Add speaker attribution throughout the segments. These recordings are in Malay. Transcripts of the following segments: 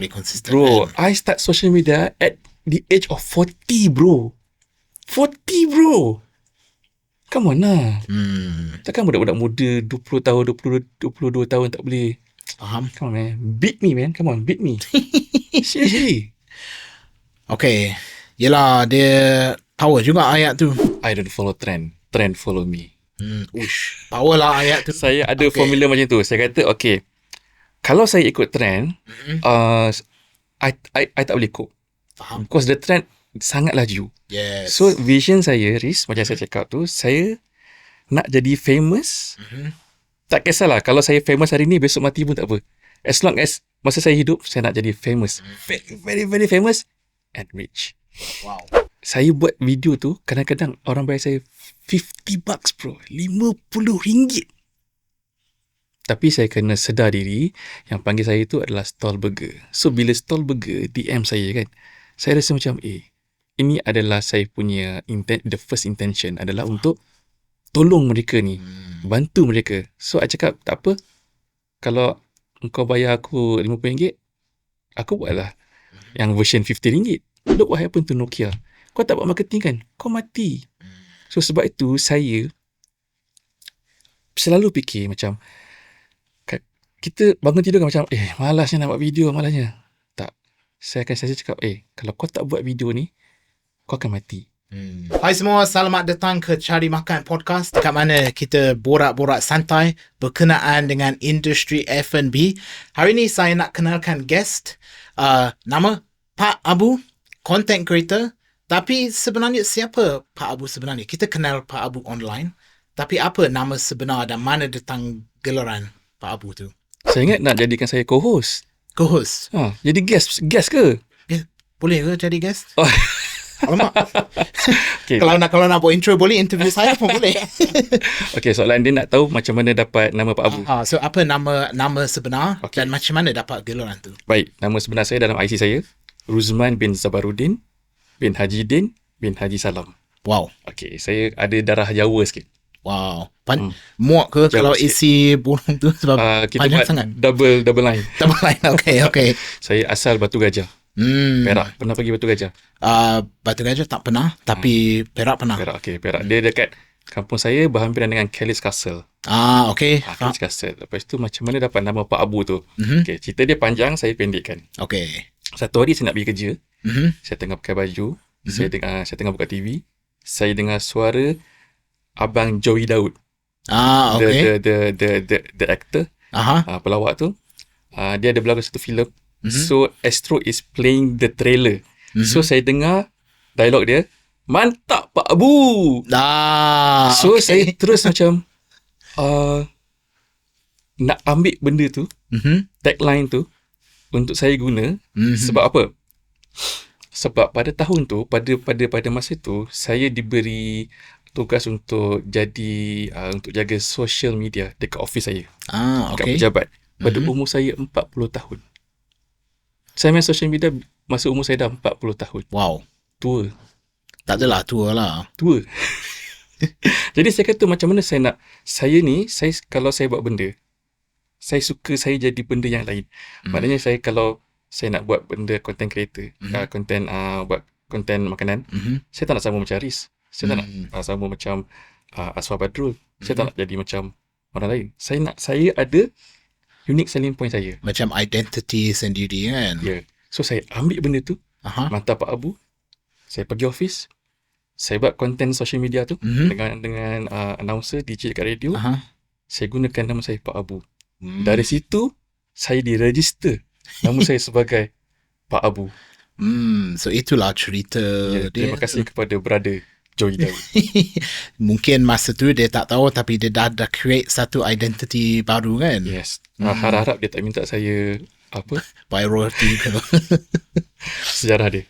Speaker 1: konsisten.
Speaker 2: Bro, I start social media at the age of 40, bro. 40, bro. Come on lah. Takkan budak-budak muda 20 tahun, 22 tahun tak boleh.
Speaker 1: Faham.
Speaker 2: Come on, man. Beat me, man. Come on, beat me. Seriously.
Speaker 1: Okay. Yelah, dia power juga ayat tu.
Speaker 2: I don't follow trend. Trend follow me.
Speaker 1: Ush, power lah ayat tu.
Speaker 2: Saya ada formula macam tu. Saya kata, okay, kalau saya ikut trend, I tak boleh cope.
Speaker 1: Faham.
Speaker 2: Because the trend sangat laju.
Speaker 1: Yes.
Speaker 2: So vision saya, Riz, macam saya cakap tu, saya nak jadi famous. Tak kisahlah, kalau saya famous hari ni, besok mati pun tak apa. As long as masa saya hidup, saya nak jadi famous. Very, very famous and rich.
Speaker 1: Wow.
Speaker 2: Saya buat video tu, kadang-kadang orang bayar saya $50, bro. RM50. Tapi saya kena sedar diri, yang panggil saya tu adalah stall burger. So, bila stall burger DM saya kan, saya rasa macam, ini adalah saya punya the first intention adalah untuk tolong mereka ni, bantu mereka. So, I cakap, tak apa, kalau engkau bayar aku RM50, aku buatlah yang version RM50. Look what happened to Nokia. Kau tak buat marketing kan, kau mati. So, sebab itu, saya selalu fikir macam, kita bangun tidur kan macam, malasnya nak buat video, malasnya. Tak. Saya cakap, kalau kau tak buat video ni, kau akan mati.
Speaker 1: Hai semua, selamat datang ke Cari Makan Podcast, dekat mana kita borak-borak santai berkenaan dengan industri F&B. Hari ni saya nak kenalkan guest, nama Pak Abu, content creator. Tapi sebenarnya siapa Pak Abu sebenarnya? Kita kenal Pak Abu online, tapi apa nama sebenar dan mana datang gelaran Pak Abu tu?
Speaker 2: Saya ingat nak jadikan saya co-host.
Speaker 1: Co-host?
Speaker 2: Jadi guest ke?
Speaker 1: Boleh ke jadi guest?
Speaker 2: Oh.
Speaker 1: Alamak.
Speaker 2: Okay.
Speaker 1: Kalau nak buat intro boleh, interview saya pun boleh.
Speaker 2: Okay, soalan dia nak tahu macam mana dapat nama Pak Abu.
Speaker 1: So apa nama sebenar, dan macam mana dapat gelaran tu?
Speaker 2: Baik, nama sebenar saya dalam IC saya, Ruzman bin Zabaruddin bin Haji Din bin Haji Salam.
Speaker 1: Wow.
Speaker 2: Okay, saya ada darah Jawa sikit.
Speaker 1: Wow. Muak ke
Speaker 2: Jawa
Speaker 1: kalau
Speaker 2: sikit.
Speaker 1: isi burung tu sebab
Speaker 2: kita
Speaker 1: panjang
Speaker 2: buat
Speaker 1: sangat?
Speaker 2: double line.
Speaker 1: Double line. Okay.
Speaker 2: Saya asal Batu Gajah. Perak. Pernah pergi Batu Gajah?
Speaker 1: Batu Gajah tak pernah, tapi Perak pernah.
Speaker 2: Perak, okay. Perak. Dia dekat kampung saya berhampiran dengan Kelly's Castle.
Speaker 1: Okay.
Speaker 2: Kelly's Castle. Lepas tu macam mana dapat nama Pak Abu tu? Okay, cerita dia panjang, saya pendekkan.
Speaker 1: Okay.
Speaker 2: Satu hari saya nak pergi kerja. Saya tengah pakai baju. Saya tengah buka TV. Saya dengar suara Abang Joey Daud.
Speaker 1: Okay.
Speaker 2: The actor. Pelawak tu. Dia ada berlaku satu filem. So Astro is playing the trailer. So saya dengar dialog dia, mantap Pak Abu. So
Speaker 1: okay.
Speaker 2: saya terus macam nak ambil benda tu, tagline tu untuk saya guna. Sebab apa? Sebab pada tahun tu, pada masa tu, saya diberi tugas untuk jadi untuk jaga social media dekat office saya. Dekat pejabat. Pada umur saya 40 tahun. Saya main social media masa umur saya dah 40 tahun.
Speaker 1: Wow.
Speaker 2: Tua.
Speaker 1: Tak adalah tua lah.
Speaker 2: Tua. Jadi saya kata macam mana saya kalau saya buat benda, saya suka saya jadi benda yang lain. Maknanya kalau saya nak buat benda content creator, buat content makanan, saya tak nak sama macam Aris. Saya tak nak sama macam Aswar Badrul. Saya tak nak jadi macam orang lain. Saya ada unique selling point saya.
Speaker 1: Macam identity sendiri kan?
Speaker 2: Ya. So saya ambil benda tu, mantap Pak Abu. Saya pergi office. Saya buat content social media tu dengan announcer, DJ dekat radio. Saya gunakan nama saya Pak Abu. Dari situ saya diregister nama saya sebagai Pak Abu.
Speaker 1: So itulah cerita dia.
Speaker 2: Terima kasih kepada brother Joey Daud.
Speaker 1: Mungkin masa tu dia tak tahu, tapi dia dah create satu identity baru kan?
Speaker 2: Yes. Harap-harap dia tak minta saya
Speaker 1: by royalty ke?
Speaker 2: Sejarah dia.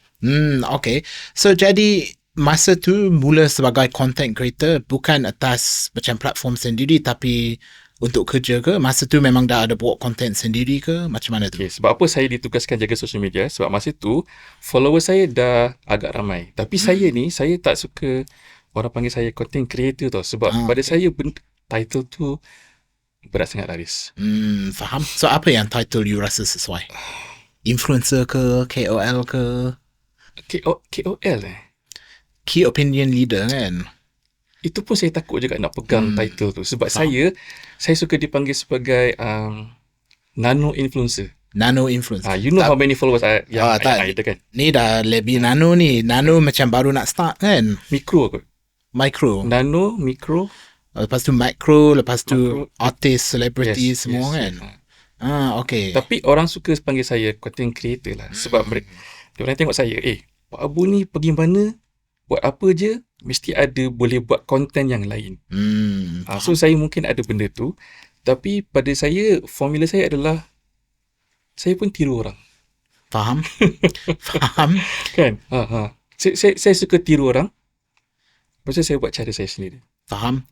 Speaker 1: Okay. So jadi masa tu mula sebagai content creator, bukan atas macam platform sendiri, tapi untuk kerja ke? Masa tu memang dah ada buat content sendiri ke? Macam mana tu?
Speaker 2: Okay, sebab apa saya ditugaskan jaga social media? Sebab masa tu follower saya dah agak ramai. Tapi saya tak suka orang panggil saya content creator tau. Sebab pada saya title tu berat sangat, Laris.
Speaker 1: Faham. So apa yang title you rasa sesuai? influencer ke, KOL ke,
Speaker 2: KOL
Speaker 1: key opinion leader kan.
Speaker 2: Itu pun saya takut juga nak pegang title tu. Sebab
Speaker 1: Faham.
Speaker 2: saya suka dipanggil sebagai nano influencer.
Speaker 1: Nano influencer.
Speaker 2: You know how many followers yang
Speaker 1: tak.
Speaker 2: ada kan?
Speaker 1: Ni dah lebih nano ni. Nano macam baru nak start kan.
Speaker 2: Mikro kot.
Speaker 1: Micro.
Speaker 2: Nano, mikro.
Speaker 1: Lepas tu micro, lepas tu
Speaker 2: Macro.
Speaker 1: artis, celebrity semua kan. Okay.
Speaker 2: Tapi orang suka panggil saya content creator lah. Sebab mereka, diorang tengok saya, Pak Abu ni pergi mana, buat apa je, mesti ada boleh buat konten yang lain. So saya mungkin ada benda tu. Tapi pada saya, formula saya adalah, saya pun tiru orang.
Speaker 1: Faham? Faham?
Speaker 2: Kan? Saya suka tiru orang. Lepas tu saya buat cara saya sendiri.
Speaker 1: Faham?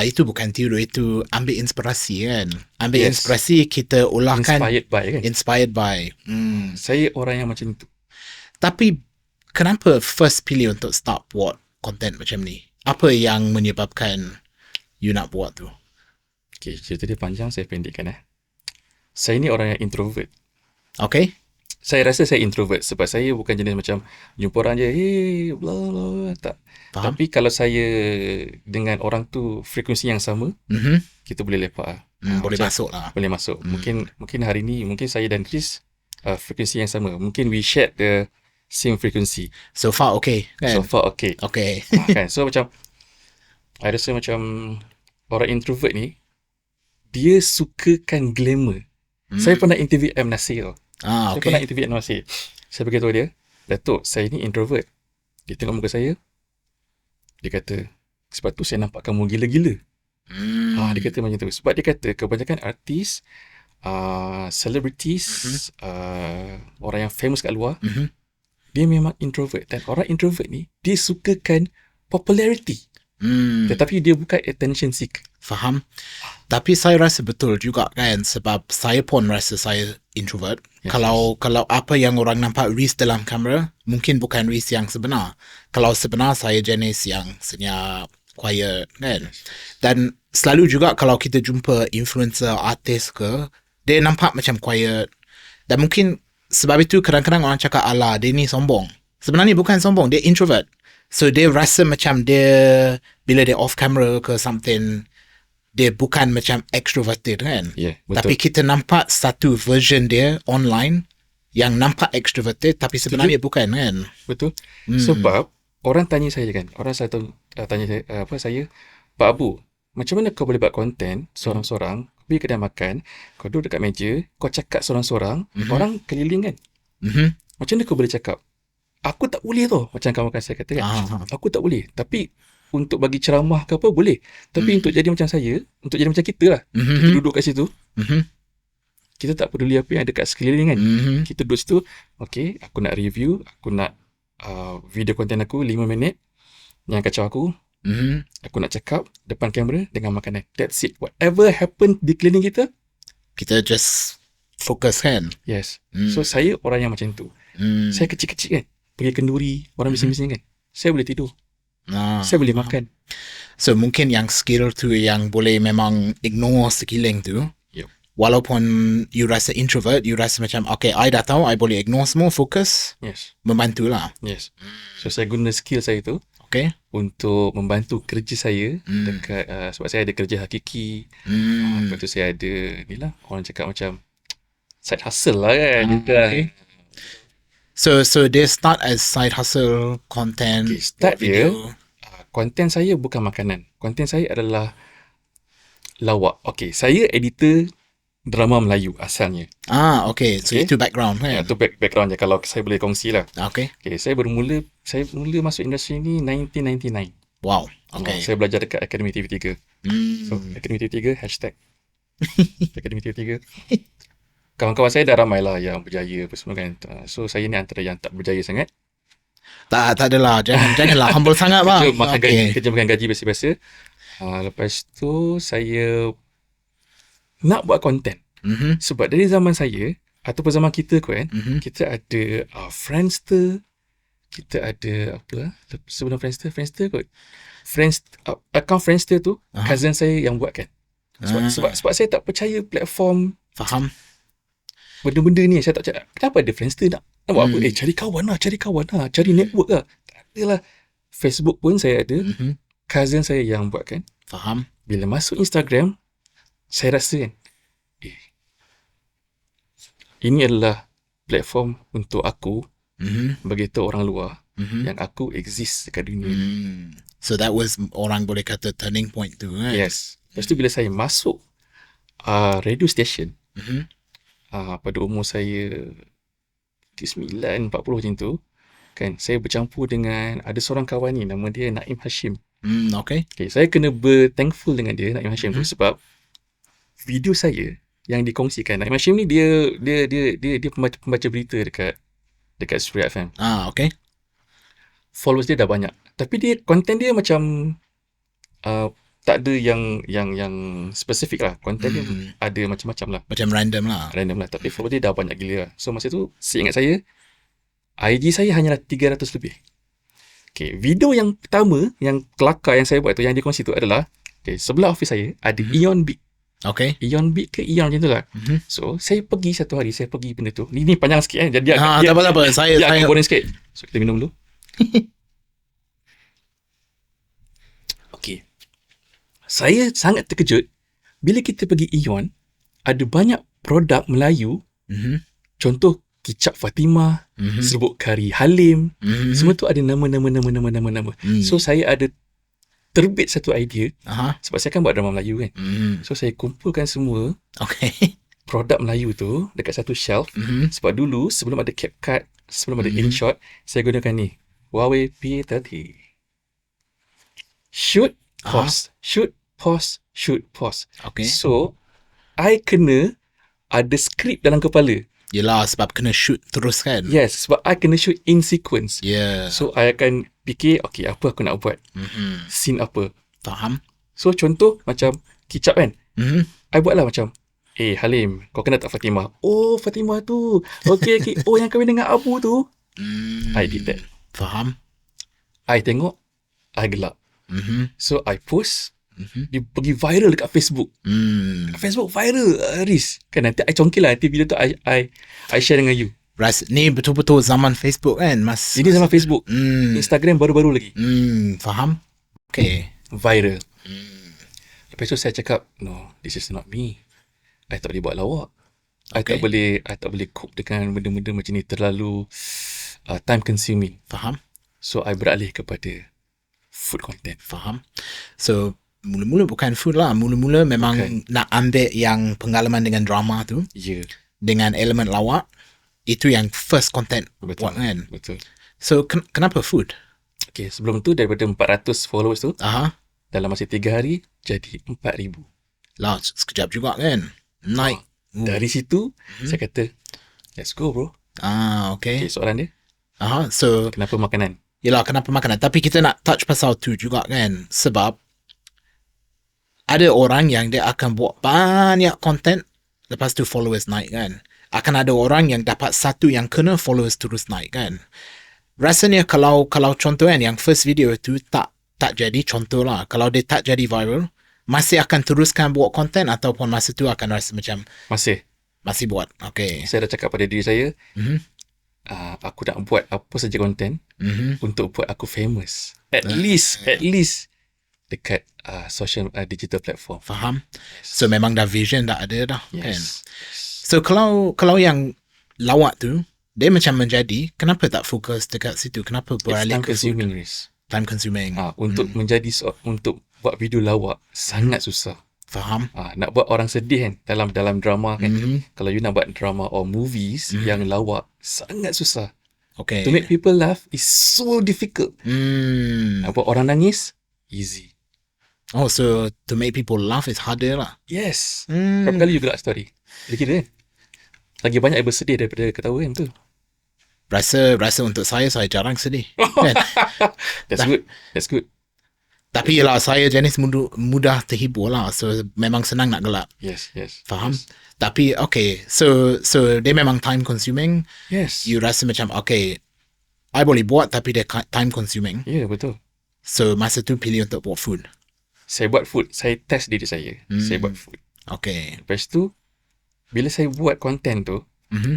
Speaker 1: Itu bukan tiru, itu ambil inspirasi kan. Ambil
Speaker 2: Yes.
Speaker 1: inspirasi, kita ulahkan.
Speaker 2: Inspired by kan?
Speaker 1: Inspired by.
Speaker 2: Saya orang yang macam tu.
Speaker 1: Tapi kenapa first pilih untuk start buat content macam ni? Apa yang menyebabkan you nak buat tu?
Speaker 2: Okay, cerita dia panjang, saya pendekkan. Saya ni orang yang introvert.
Speaker 1: Okay?
Speaker 2: Saya rasa saya introvert sebab saya bukan jenis macam jumpa orang je, bla bla bla, tak.
Speaker 1: Faham?
Speaker 2: Tapi kalau saya dengan orang tu frekuensi yang sama, kita boleh lepak lah.
Speaker 1: Boleh
Speaker 2: Macam-
Speaker 1: masuk lah.
Speaker 2: Boleh masuk. Mungkin hari ni, mungkin saya dan Chris frekuensi yang sama. Mungkin we share the same frequency.
Speaker 1: So far okay kan?
Speaker 2: So far okay.
Speaker 1: Okay.
Speaker 2: Kan? So macam I rasa macam orang introvert ni dia sukakan glamour. Saya pernah interview M. Nasir tau. Saya pernah
Speaker 1: Okay.
Speaker 2: interview M. Nasir. Saya beritahu dia, Datuk, saya ni introvert. Dia tengok muka saya. Dia kata, sebab tu saya nampak kamu gila-gila. Dia kata macam tu. Sebab dia kata kebanyakan artis, celebrities, orang yang famous kat luar, dia memang introvert. Dan orang introvert ni, dia sukakan popularity. Tetapi dia bukan attention seeker.
Speaker 1: Faham. Tapi saya rasa betul juga kan, sebab saya pun rasa saya introvert.
Speaker 2: Yes,
Speaker 1: Kalau apa yang orang nampak Reese dalam kamera, mungkin bukan Reese yang sebenar. Kalau sebenar saya jenis yang senyap, quiet kan. Dan selalu juga kalau kita jumpa influencer, artis ke, dia nampak macam quiet. Dan mungkin sebab itu kadang-kadang orang cakap, alah dia ni sombong. Sebenarnya bukan sombong, dia introvert. So dia rasa macam dia, bila dia off camera ke something, dia bukan macam extroverted kan.
Speaker 2: Ya, betul.
Speaker 1: Tapi kita nampak satu version dia online yang nampak extroverted tapi sebenarnya bukan kan.
Speaker 2: Betul. Sebab orang tanya saya kan, orang selalu tanya saya, Pak Abu, macam mana kau boleh buat konten seorang-seorang, kau pergi kedai makan, kau duduk dekat meja, kau cakap seorang-seorang, orang keliling kan. Macam mana kau boleh cakap? Aku tak boleh tau. Macam kawan-kawan saya kata kan. Aku tak boleh. Tapi untuk bagi ceramah ke apa boleh. Tapi untuk jadi macam saya, untuk jadi macam kita lah. Kita duduk kat situ. Kita tak peduli apa yang ada kat sekeliling kan. Kita duduk situ. Okay, aku nak review. Aku nak video konten aku 5 minit. Yang kacau aku. Aku nak cakap depan kamera dengan makanan. That's it. Whatever happen di keliling kita.
Speaker 1: Kita just fokus kan.
Speaker 2: Yes. So saya orang yang macam tu. Saya kecil-kecil kan. Pergi kenduri. Orang bising-bising kan. Saya boleh tidur. Saya boleh makan.
Speaker 1: So mungkin yang skill tu yang boleh memang ignore sekeliling tu.
Speaker 2: Yep.
Speaker 1: Walaupun you rasa introvert, you rasa macam okay, I dah tahu, I boleh ignore semua, fokus,
Speaker 2: Yes.
Speaker 1: membantulah.
Speaker 2: Yes. So saya guna skill saya tu
Speaker 1: Okay.
Speaker 2: untuk membantu kerja saya dekat sebab saya ada kerja hakiki. Lepas tu saya ada ni lah, orang cakap macam side hustle lah kan.
Speaker 1: Okay. So dia start as side hustle content.
Speaker 2: Okay, start
Speaker 1: buat
Speaker 2: dia
Speaker 1: video.
Speaker 2: konten saya bukan makanan. Konten saya adalah lawak. Okay, saya editor drama Melayu asalnya.
Speaker 1: Okay. So
Speaker 2: Okay.
Speaker 1: itu background kan.
Speaker 2: Itu background je kalau saya boleh kongsi lah.
Speaker 1: Okay.
Speaker 2: Okay, saya mula masuk industri ni 1999.
Speaker 1: Wow. Okay.
Speaker 2: Saya belajar dekat Akademi TV3. So, Akademi TV3, hashtag Akademi TV3. Kawan-kawan saya dah ramai lah yang berjaya apa semua kan. So, saya ni antara yang tak berjaya sangat.
Speaker 1: Tak adalah. Janganlah humble sangat bang.
Speaker 2: Kerja makan gaji biasa-biasa. Lepas tu, saya nak buat konten. Sebab dari zaman saya, ataupun zaman kita kan, kita ada Friendster, kita ada apa sebelum Friendster kot. Account Friendster tu, cousin saya yang buat kan. Sebab saya tak percaya platform.
Speaker 1: Faham.
Speaker 2: benda-benda ni saya tak cakap, kenapa ada Friendster nak buat apa? Cari kawan lah, cari network lah. Tak adalah. Facebook pun saya ada, cousin saya yang buat kan.
Speaker 1: Faham.
Speaker 2: Bila masuk Instagram, saya rasa kan, ini adalah platform untuk aku beritahu orang luar yang aku exist dekat dunia.
Speaker 1: So that was orang boleh kata turning point tu kan?
Speaker 2: Yes. Lepas tu bila saya masuk radio station, pada umur saya 9, 40 macam tu, kan, saya bercampur dengan ada seorang kawan ni, nama dia Naim Hashim.
Speaker 1: Okay.
Speaker 2: Saya kena ber-thankful dengan dia, Naim Hashim tu, sebab video saya yang dikongsikan. Naim Hashim ni dia pembaca berita dekat Suria FM.
Speaker 1: Okay.
Speaker 2: Followers dia dah banyak. Tapi dia konten dia macam tak ada yang spesifik lah. Konten dia ada macam-macam lah.
Speaker 1: Macam random lah.
Speaker 2: Tapi followers dia dah banyak gila lah. So masa tu, seingat saya, IG saya hanyalah 300 lebih. Okay, video yang pertama, yang kelakar yang saya buat tu, yang dikongsi tu adalah, sebelah office saya ada Eon Beat.
Speaker 1: Okay.
Speaker 2: Eon Beat ke Eon macam tu lah. So, saya pergi satu hari, saya pergi benda tu. Ni panjang sikit jadi
Speaker 1: tak apa. Saya
Speaker 2: akan boring sikit. So, kita minum dulu. Okay. Saya sangat terkejut bila kita pergi Eon, ada banyak produk Melayu. Contoh, kicap Fatimah, serbuk kari Halim. Semua tu ada nama. So, saya ada terbit satu idea. Sebab saya kan buat drama Melayu kan. So saya kumpulkan semua produk Melayu tu dekat satu shelf. Sebab dulu sebelum ada CapCut, sebelum ada InShot, saya gunakan ni, Huawei P30. Shoot, pause. Shoot, pause. Shoot, pause. So I kena ada skrip dalam kepala.
Speaker 1: Yelah, sebab kena shoot terus kan.
Speaker 2: Yes, sebab I kena shoot in sequence. So I akan fikir, okay, apa aku nak buat, scene apa.
Speaker 1: Faham.
Speaker 2: So contoh macam kicap kan, I buatlah macam, Halim, kau kenal tak Fatimah? Oh, Fatimah tu, okay. Oh, yang kahwin dengan Abu tu. I did that.
Speaker 1: Faham.
Speaker 2: I tengok, I gelak. So I post, dia pergi viral dekat Facebook. Facebook viral, Riz. Kan nanti I congkil lah, nanti video tu I share dengan you.
Speaker 1: Ni betul-betul zaman Facebook kan, Mas?
Speaker 2: Ini zaman Facebook. Instagram baru-baru lagi.
Speaker 1: Faham. Okay.
Speaker 2: Viral. Lepas tu saya cakap, no, this is not me. I tak boleh buat lawak. I tak boleh cope dengan benda-benda macam ni, terlalu time consuming.
Speaker 1: Faham.
Speaker 2: So I beralih kepada food content.
Speaker 1: Faham. So mula-mula bukan food lah. Mula-mula memang nak ambil yang pengalaman dengan drama tu. Dengan elemen lawak. Itu yang first content buat kan.
Speaker 2: Betul.
Speaker 1: So kenapa food?
Speaker 2: Okay, sebelum tu daripada 400 followers tu, dalam masa 3 hari jadi 4,000.
Speaker 1: Lah, sekejap juga kan. Naik.
Speaker 2: Dari situ saya kata, let's go bro. Okay, soalan dia.
Speaker 1: So
Speaker 2: kenapa makanan?
Speaker 1: Yelah, kenapa makanan? Tapi kita nak touch pasal tu juga kan. Sebab ada orang yang dia akan buat banyak content, lepas tu followers naik kan. Akan ada orang yang dapat satu yang kena followers terus naik kan. Rasanya kalau contoh kan, yang first video tu tak jadi contoh lah. Kalau dia tak jadi viral, masih akan teruskan buat content ataupun masa tu akan rasa macam masih buat. Okay.
Speaker 2: Saya dah cakap pada diri saya, aku nak buat apa saja content untuk buat aku famous. At least dekat social digital platform.
Speaker 1: Faham. So memang dah vision dah ada dah kan. So kalau yang lawak tu dia macam menjadi, kenapa tak fokus dekat situ? Kenapa beralih ke food? Time consuming.
Speaker 2: Untuk untuk buat video lawak sangat susah.
Speaker 1: Faham.
Speaker 2: Nak buat orang sedih kan dalam drama kan. Kalau you nak buat drama or movies yang lawak sangat susah.
Speaker 1: Okay.
Speaker 2: To make people laugh is so difficult. Nak buat orang nangis easy.
Speaker 1: Oh, so to make people laugh is harder lah.
Speaker 2: Yes. Berapa kali you gelak story? Dia kira kan? Lagi banyak I bersedih daripada ketawa kan tu.
Speaker 1: Rasa untuk saya jarang sedih. Kan?
Speaker 2: That's good.
Speaker 1: Tapi yelah, saya jenis mudah terhibur lah. So memang senang nak gelak.
Speaker 2: Yes.
Speaker 1: Faham?
Speaker 2: Yes.
Speaker 1: Tapi okay, so dia memang time consuming.
Speaker 2: Yes.
Speaker 1: You rasa macam okay, I boleh buat tapi dia time consuming.
Speaker 2: Ya, betul.
Speaker 1: So masa tu pilih untuk buat food.
Speaker 2: Saya buat food. Saya test diri saya. Saya buat food.
Speaker 1: Okay.
Speaker 2: Lepas tu, bila saya buat content tu,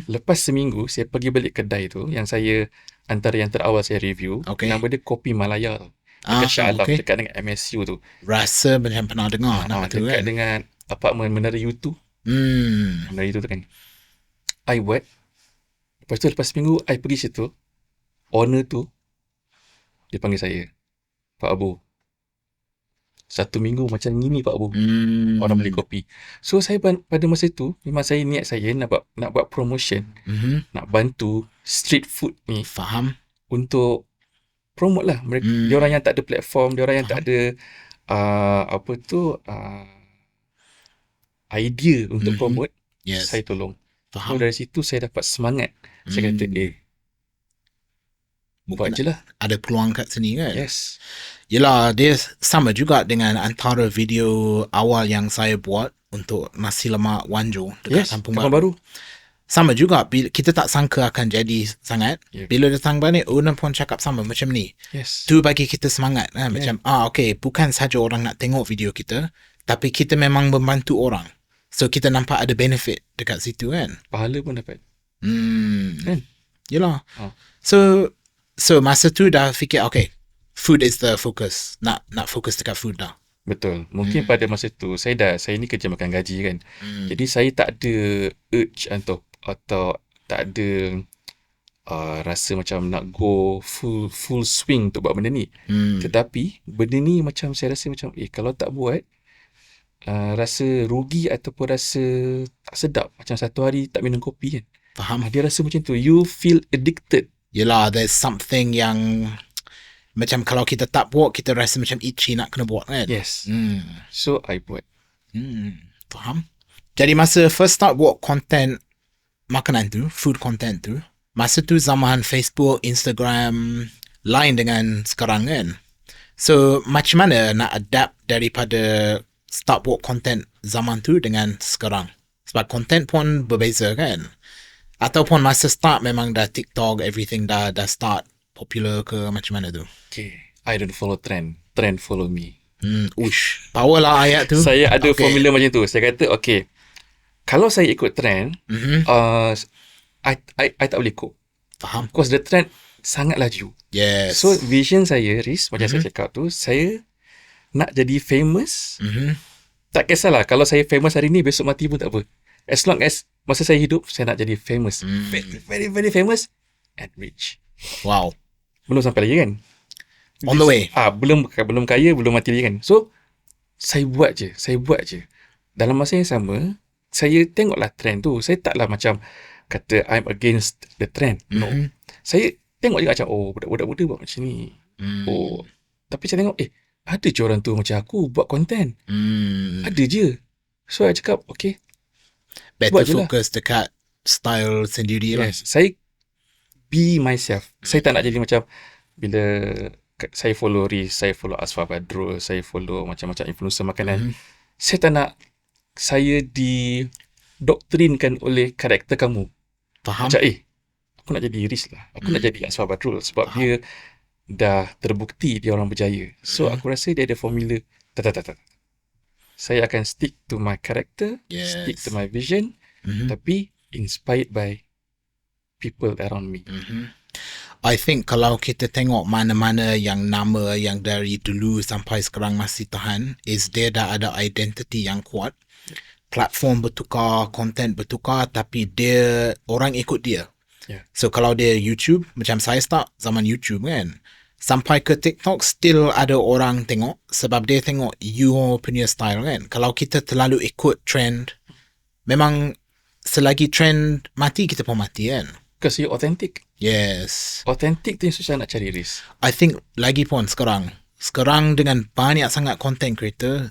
Speaker 2: Lepas seminggu, saya pergi balik kedai tu, yang saya antara yang terawal saya review,
Speaker 1: Okay.
Speaker 2: nama dia Kopi Malaya tau. Dekat Shah Alam,
Speaker 1: okay.
Speaker 2: dekat dengan MSU tu.
Speaker 1: Rasa macam pernah dengar nama tu
Speaker 2: dekat
Speaker 1: kan.
Speaker 2: dengan apartmen Menara U2. Menara U2 tu kan. I buat. Lepas seminggu, I pergi situ. Owner tu, dia panggil saya, Pak Abu, 1 minggu macam gini Pak Abu. Orang beli kopi. So saya pada masa itu memang saya niat saya nak buat promotion, nak bantu street food ni
Speaker 1: Faham.
Speaker 2: untuk promote lah mereka. Dia orang yang tak ada platform, dia orang yang tak ada idea untuk promote.
Speaker 1: Yes.
Speaker 2: Saya tolong. So
Speaker 1: Faham.
Speaker 2: dari situ saya dapat semangat. Saya kata buat
Speaker 1: Mungkin
Speaker 2: je lah.
Speaker 1: ada peluang kat sini kan.
Speaker 2: Yes.
Speaker 1: Yelah, dia sama juga dengan antara video awal yang saya buat untuk nasi lemak Wanjo dekat Kampung Baru. Sama juga, kita tak sangka akan jadi sangat. Bila datang balik, owner pun cakap sama macam ni.
Speaker 2: Yes.
Speaker 1: Tu bagi kita semangat kan? Macam okay, bukan saja orang nak tengok video kita, tapi kita memang membantu orang. So kita nampak ada benefit dekat situ kan.
Speaker 2: Pahala pun dapat.
Speaker 1: Kan? Yelah. So masa tu dah fikir okay, food is the focus. Nak fokus dekat food dah.
Speaker 2: Betul. Mungkin pada masa tu saya ni kerja makan gaji kan. Jadi saya tak ada urge atau tak ada rasa macam nak go full swing untuk buat benda ni. Tetapi benda ni macam saya rasa macam kalau tak buat rasa rugi ataupun rasa tak sedap. Macam satu hari tak minum kopi kan.
Speaker 1: Faham.
Speaker 2: Dia rasa macam tu. You feel addicted.
Speaker 1: Yelah, there's something yang macam kalau kita tak buat, kita rasa macam itchy nak kena buat kan.
Speaker 2: Yes. So I buat.
Speaker 1: Faham. Jadi masa first start buat content makanan tu, food content tu, masa tu zaman Facebook, Instagram lain dengan sekarang kan. So macam mana nak adapt daripada start buat content zaman tu dengan sekarang? Sebab content pun berbeza kan. Ataupun masa start memang dah TikTok, everything dah start popular ke macam mana tu?
Speaker 2: Okay. I don't follow trend. Trend follow me.
Speaker 1: Power lah ayat tu.
Speaker 2: Saya ada formula macam tu. Saya kata, okay, kalau saya ikut trend, I tak boleh cope.
Speaker 1: Faham.
Speaker 2: Because the trend sangat laju.
Speaker 1: Yes.
Speaker 2: So, vision saya, Riz, macam saya cakap tu, saya nak jadi famous. Tak kisahlah, kalau saya famous hari ni, besok mati pun tak apa. As long as masa saya hidup, saya nak jadi famous. Very, very famous and rich.
Speaker 1: Wow.
Speaker 2: Belum sampai lagi kan?
Speaker 1: On the way.
Speaker 2: Belum kaya, belum mati lagi kan? So, saya buat je. Dalam masa yang sama, saya tengoklah trend tu. Saya taklah macam kata I'm against the trend. No. Saya tengok juga macam, budak-budak muda buat macam ni. Tapi saya tengok, ada je orang tu macam aku buat content. Ada je. So, I cakap, okay.
Speaker 1: Better focus dekat style sendiri lah.
Speaker 2: Yes. Saya be myself. Saya tak nak jadi macam bila saya follow Riz, saya follow Asfar Badrul, saya follow macam-macam influencer makanan. Saya tak nak saya didoktrinkan oleh karakter kamu.
Speaker 1: Faham.
Speaker 2: Macam aku nak jadi Riz lah. Aku nak jadi Asfar Badrul sebab dia dah terbukti dia orang berjaya. So aku rasa dia ada formula. Tak. Saya akan stick to my character, stick to my vision, tapi inspired by people around me.
Speaker 1: I think kalau kita tengok mana-mana yang nama yang dari dulu sampai sekarang masih tahan, is dia dah ada identity yang kuat. Platform bertukar, content bertukar, tapi dia orang ikut dia. So kalau dia YouTube, macam saya start zaman YouTube kan, sampai ke TikTok still ada orang tengok sebab dia tengok you punya style kan. Kalau kita terlalu ikut trend, memang selagi trend mati, kita pun mati kan.
Speaker 2: Because you're authentic.
Speaker 1: Yes.
Speaker 2: Authentic tu yang susah nak cari, Riz.
Speaker 1: I think lagi pun sekarang dengan banyak sangat content creator,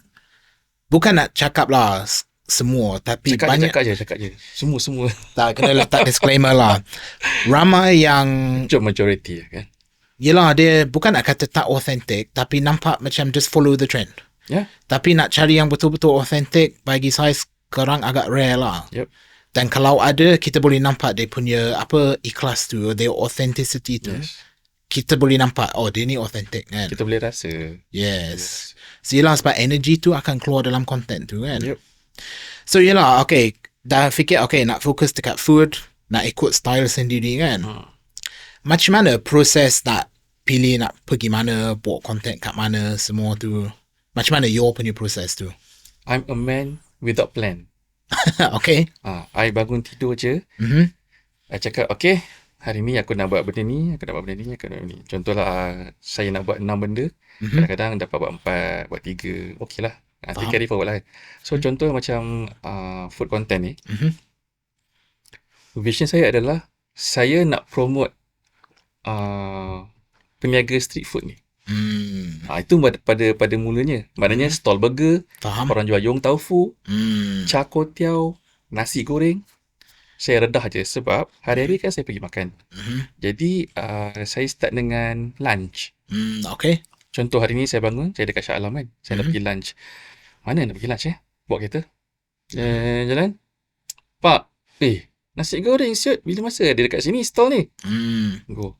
Speaker 1: bukan nak cakap lah semua, tapi banyak.
Speaker 2: Cakap je. Semua.
Speaker 1: Tak, kena letak disclaimer lah. Ramai yang
Speaker 2: majority kan.
Speaker 1: Yelah, dia bukan nak kata tak authentic, tapi nampak macam just follow the trend. Tapi nak cari yang betul-betul authentic, bagi saya sekarang agak rare lah. Dan kalau ada, kita boleh nampak dia punya ikhlas tu, their authenticity tu. Kita boleh nampak, dia ni authentic kan.
Speaker 2: Kita boleh rasa.
Speaker 1: Yes. So yelah, sebab energy tu akan keluar dalam content tu kan. So yelah, okay, dah fikir nak fokus dekat food, nak ikut style sendiri kan. Macam mana proses nak pilih nak pergi mana, buat content kat mana, semua tu? Macam mana your punya proses tu?
Speaker 2: I'm a man without plan.
Speaker 1: Okay.
Speaker 2: I bangun tidur je. I cakap, okay, hari ni aku nak buat benda ni, aku nak buat benda ni, aku nak buat benda ni. Contohlah, saya nak buat 6 benda. Kadang-kadang dapat buat 4, buat 3. Okay lah. Nanti carry forward lah. So, contoh macam food content ni. Vision saya adalah, saya nak promote peniaga street food ni. Itu pada mulanya. Maknanya stall burger,
Speaker 1: Faham.
Speaker 2: orang jual yong tofu, char kway teow, nasi goreng. Saya redah je sebab hari-hari kan saya pergi makan. Jadi saya start dengan lunch.
Speaker 1: Okay.
Speaker 2: Contoh hari ni saya bangun, saya dekat Shah Alam kan. Saya nak pergi lunch. Mana nak pergi lunch Bawa kereta. Jalan. Pak, nasi goreng siut. Bila masa dia dekat sini stall ni? Go.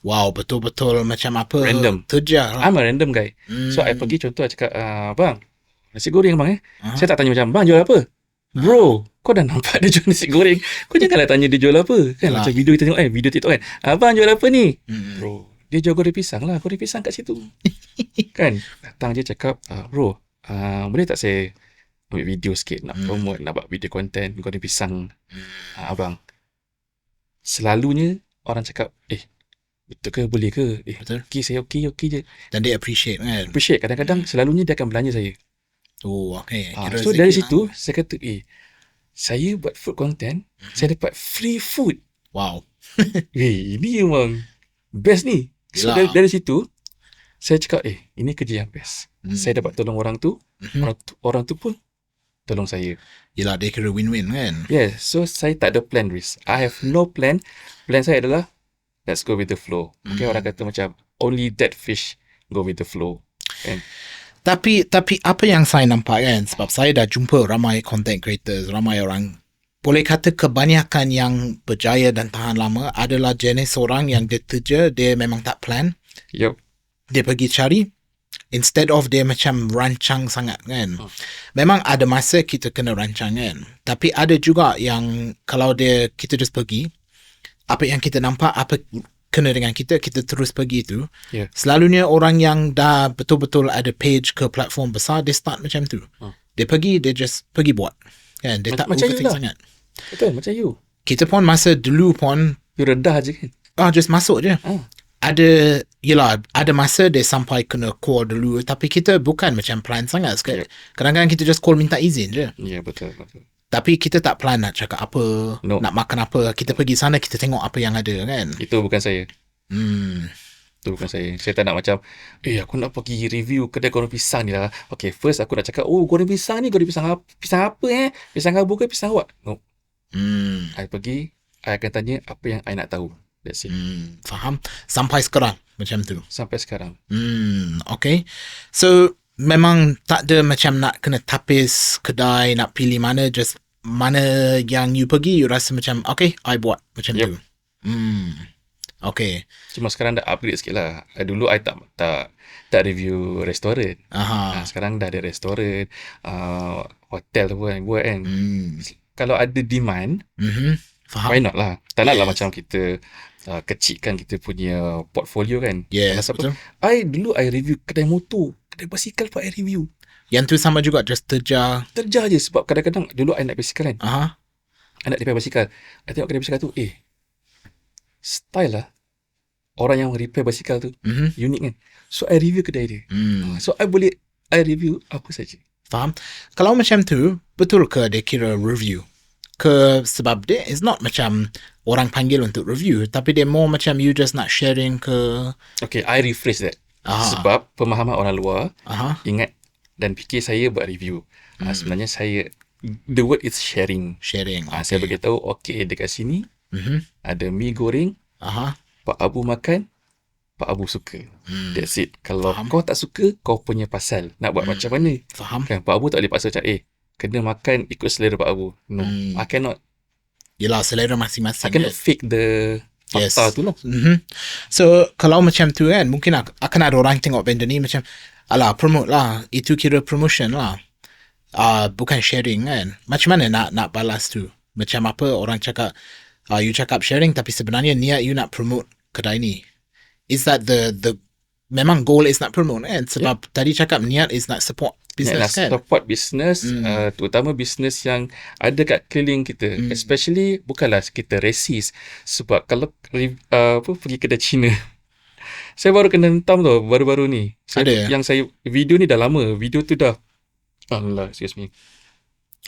Speaker 1: Wow, betul-betul macam apa?
Speaker 2: Random.
Speaker 1: Terjar lah.
Speaker 2: I'm a random guy. So I pergi contoh, I cakap, bang, nasi goreng bang Saya tak tanya macam, bang jual apa? Bro, kau dah nampak dia jual nasi goreng. Kau janganlah tanya dia jual apa. Kan macam video kita tengok video TikTok kan. Abang jual apa ni? Bro, dia jual goreng pisang lah. Goreng pisang kat situ. Kan? Datang je cakap, bro, boleh tak saya ambil video sikit, nak promote, nak buat video content goreng pisang. Abang. Selalunya orang cakap, betul ke, boleh ke?
Speaker 1: Betul.
Speaker 2: Okay, saya okay je.
Speaker 1: Dan dia appreciate kan?
Speaker 2: Appreciate. Kadang-kadang selalunya dia akan belanja saya.
Speaker 1: Oh, okay.
Speaker 2: So dari situ, saya kata, saya buat food content, saya dapat free food.
Speaker 1: Wow.
Speaker 2: Ini memang best ni. So dari situ, saya cakap, ini kerja yang best. Saya dapat tolong orang tu, orang tu pun tolong saya.
Speaker 1: Yelah, dia kira win-win kan?
Speaker 2: Yes, so saya tak ada plan, Riz. I have no plan. Plan saya adalah, let's go with the flow. Mungkin orang kata macam, only that fish go with the flow. And
Speaker 1: Tapi apa yang saya nampak kan, sebab saya dah jumpa ramai content creators, ramai orang, boleh kata kebanyakan yang berjaya dan tahan lama adalah jenis orang yang dia terja, dia memang tak plan.
Speaker 2: Yup.
Speaker 1: Dia pergi cari, instead of dia macam rancang sangat kan. Memang ada masa kita kena rancang kan. Tapi ada juga yang kalau kita just pergi, apa yang kita nampak, apa kena dengan kita terus pergi tu. Selalunya orang yang dah betul-betul ada page ke platform besar, dia start macam tu. Dia just pergi buat. Kan? Dia tak overthink sangat.
Speaker 2: Betul, macam you.
Speaker 1: Kita pun masa dulu pun,
Speaker 2: You redah je kan?
Speaker 1: just masuk je. Ada masa dia sampai kena call dulu, tapi kita bukan macam plan sangat. Kadang-kadang kita just call minta izin je.
Speaker 2: Ya, betul.
Speaker 1: Tapi kita tak plan nak cakap apa, nak makan apa. Kita pergi sana, kita tengok apa yang ada kan.
Speaker 2: Itu bukan saya. Itu bukan saya. Saya tak nak macam, aku nak pergi review kedai goreng pisang ni lah. Okay, first aku nak cakap, goreng pisang ni, goreng pisang apa? Pisang abu ke pisang awak? No. I pergi, I akan tanya apa yang I nak tahu. That's it.
Speaker 1: Faham? Sampai sekarang macam tu.
Speaker 2: Sampai sekarang.
Speaker 1: Okay. So, memang tak ada macam nak kena tapis kedai, nak pilih mana, just mana yang you pergi, you rasa macam, okay, I buat macam tu. Okay.
Speaker 2: Cuma sekarang dah upgrade sikit lah. Dulu I tak review restoran. Sekarang dah ada restoran, hotel tu pun buat kan. Kalau ada demand,
Speaker 1: faham.
Speaker 2: Why not lah. Tak nak lah macam kita kecilkan kita punya portfolio kan.
Speaker 1: Yes, betul.
Speaker 2: Dulu I review kedai motor, kedai basikal pun I review.
Speaker 1: Yang tu sama juga, just terjar
Speaker 2: je. Sebab kadang-kadang dulu I nak basikal kan. I nak repair basikal. I tengok kedai basikal tu, style lah orang yang repair basikal tu unik kan. So I review kedai dia. So I review apa saja.
Speaker 1: Faham? Kalau macam tu, betul ke dia kira review? Sebab dia is not macam orang panggil untuk review, tapi dia more macam you just nak sharing ke. Okay,
Speaker 2: I rephrase that. Sebab pemahaman orang luar ingat dan fikir saya buat review. Sebenarnya the word is sharing.
Speaker 1: Okay.
Speaker 2: Saya beritahu, okay, dekat sini ada mi goreng, Pak Abu makan, Pak Abu suka. That's it. Kalau kau tak suka, kau punya pasal. Nak buat macam mana?
Speaker 1: Faham.
Speaker 2: Kan, Pak Abu tak boleh paksa macam, kena makan ikut selera Pak Abu. No, I cannot.
Speaker 1: Yelah, selera masing-masing.
Speaker 2: I cannot fake the fakta tu lah.
Speaker 1: So, kalau macam tu kan, mungkin akan ada orang tengok benda ni macam, alah, promote lah. Itu kira promotion lah. Bukan sharing kan. Macam mana nak balas tu? Macam apa orang cakap, You cakap sharing tapi sebenarnya niat you nak promote kedai ni. Is that the memang goal is nak promote kan? Sebab tadi cakap niat is nak support business kan?
Speaker 2: Support business, terutama business yang ada kat keliling kita. Especially bukanlah kita racist. Sebab kalau pergi kedai Cina, saya baru kena hentam tau baru-baru ni. Video ni dah lama. Video tu dah excuse me.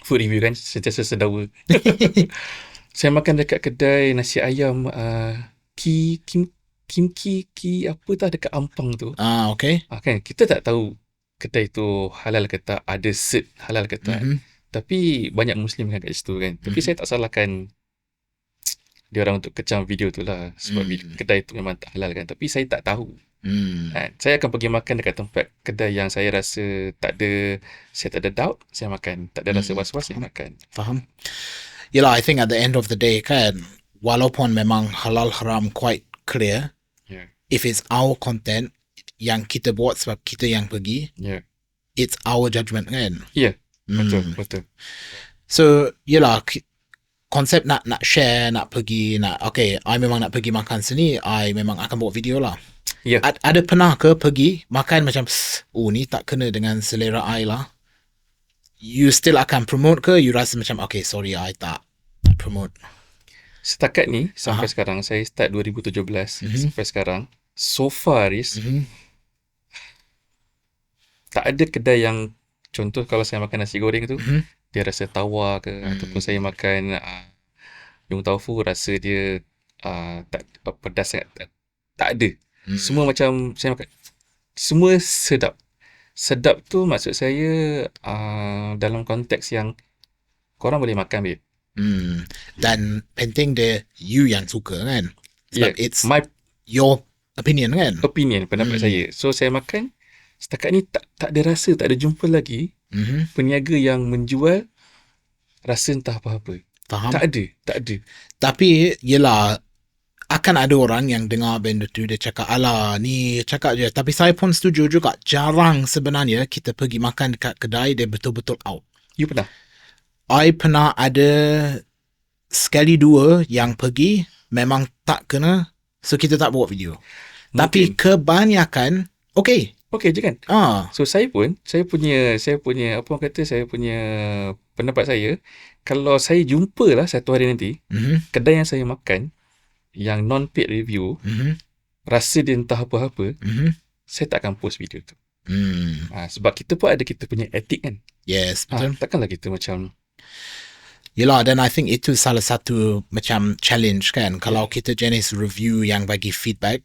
Speaker 2: Food review kan, sentiasa sedawa. Saya makan dekat kedai nasi ayam Kimki apa tah dekat Ampang tu.
Speaker 1: Okay.
Speaker 2: Kan kita tak tahu kedai tu halal ke tak, ada cert halal ke tak. Tapi banyak Muslim kan kat situ kan. Tapi saya tak salahkan dia orang untuk kecam video tu lah. Sebab kedai tu memang tak halal kan. Tapi saya tak tahu. Saya akan pergi makan dekat tempat kedai yang saya rasa saya tak ada doubt, saya makan. Tak ada rasa was-was, saya makan.
Speaker 1: Faham. Yelah, I think at the end of the day kan, walaupun memang halal haram quite clear, if it's our content yang kita buat sebab kita yang pergi, it's our judgement kan. Betul. So yelah, konsep nak share, nak pergi, okay, I memang nak pergi makan sini, I memang akan buat video lah. Ada pernah ke pergi makan macam ni tak kena dengan selera I lah, you still akan promote ke? You rasa macam okay, sorry, I tak promote?
Speaker 2: Setakat ni sampai sekarang, saya start 2017 sampai sekarang, so far is tak ada kedai yang, contoh kalau saya makan nasi goreng tu, dia rasa tawar ke, ataupun saya makan yung tofu rasa dia tak pedas sangat, tak ada. Semua macam saya makan, semua sedap. Sedap tu maksud saya dalam konteks yang korang boleh makan, babe.
Speaker 1: Dan penting dia you yang suka kan. Sebab it's your opinion kan.
Speaker 2: Pendapat saya. So saya makan, setakat ni tak ada rasa, tak ada jumpa lagi peniaga yang menjual rasa entah apa-apa.
Speaker 1: Faham?
Speaker 2: Tak ada.
Speaker 1: Tapi yelah, akan ada orang yang dengar benda tu, dia cakap alah ni cakap je. Tapi saya pun setuju juga, jarang sebenarnya kita pergi makan dekat kedai dia betul-betul out.
Speaker 2: You pernah?
Speaker 1: I pernah ada sekali dua yang pergi memang tak kena, so kita tak buat video. Tapi kebanyakan okay je kan.
Speaker 2: So saya punya apa orang kata, saya punya pendapat saya, kalau saya jumpa lah satu hari nanti kedai yang saya makan yang non paid review, rasa dia entah apa-apa, saya tak akan post video tu. Sebab kita pun ada kita punya etik kan.
Speaker 1: Yes, betul.
Speaker 2: Takkanlah kita macam,
Speaker 1: yelah, dan I think itu salah satu macam challenge kan. Kalau kita jenis review yang bagi feedback,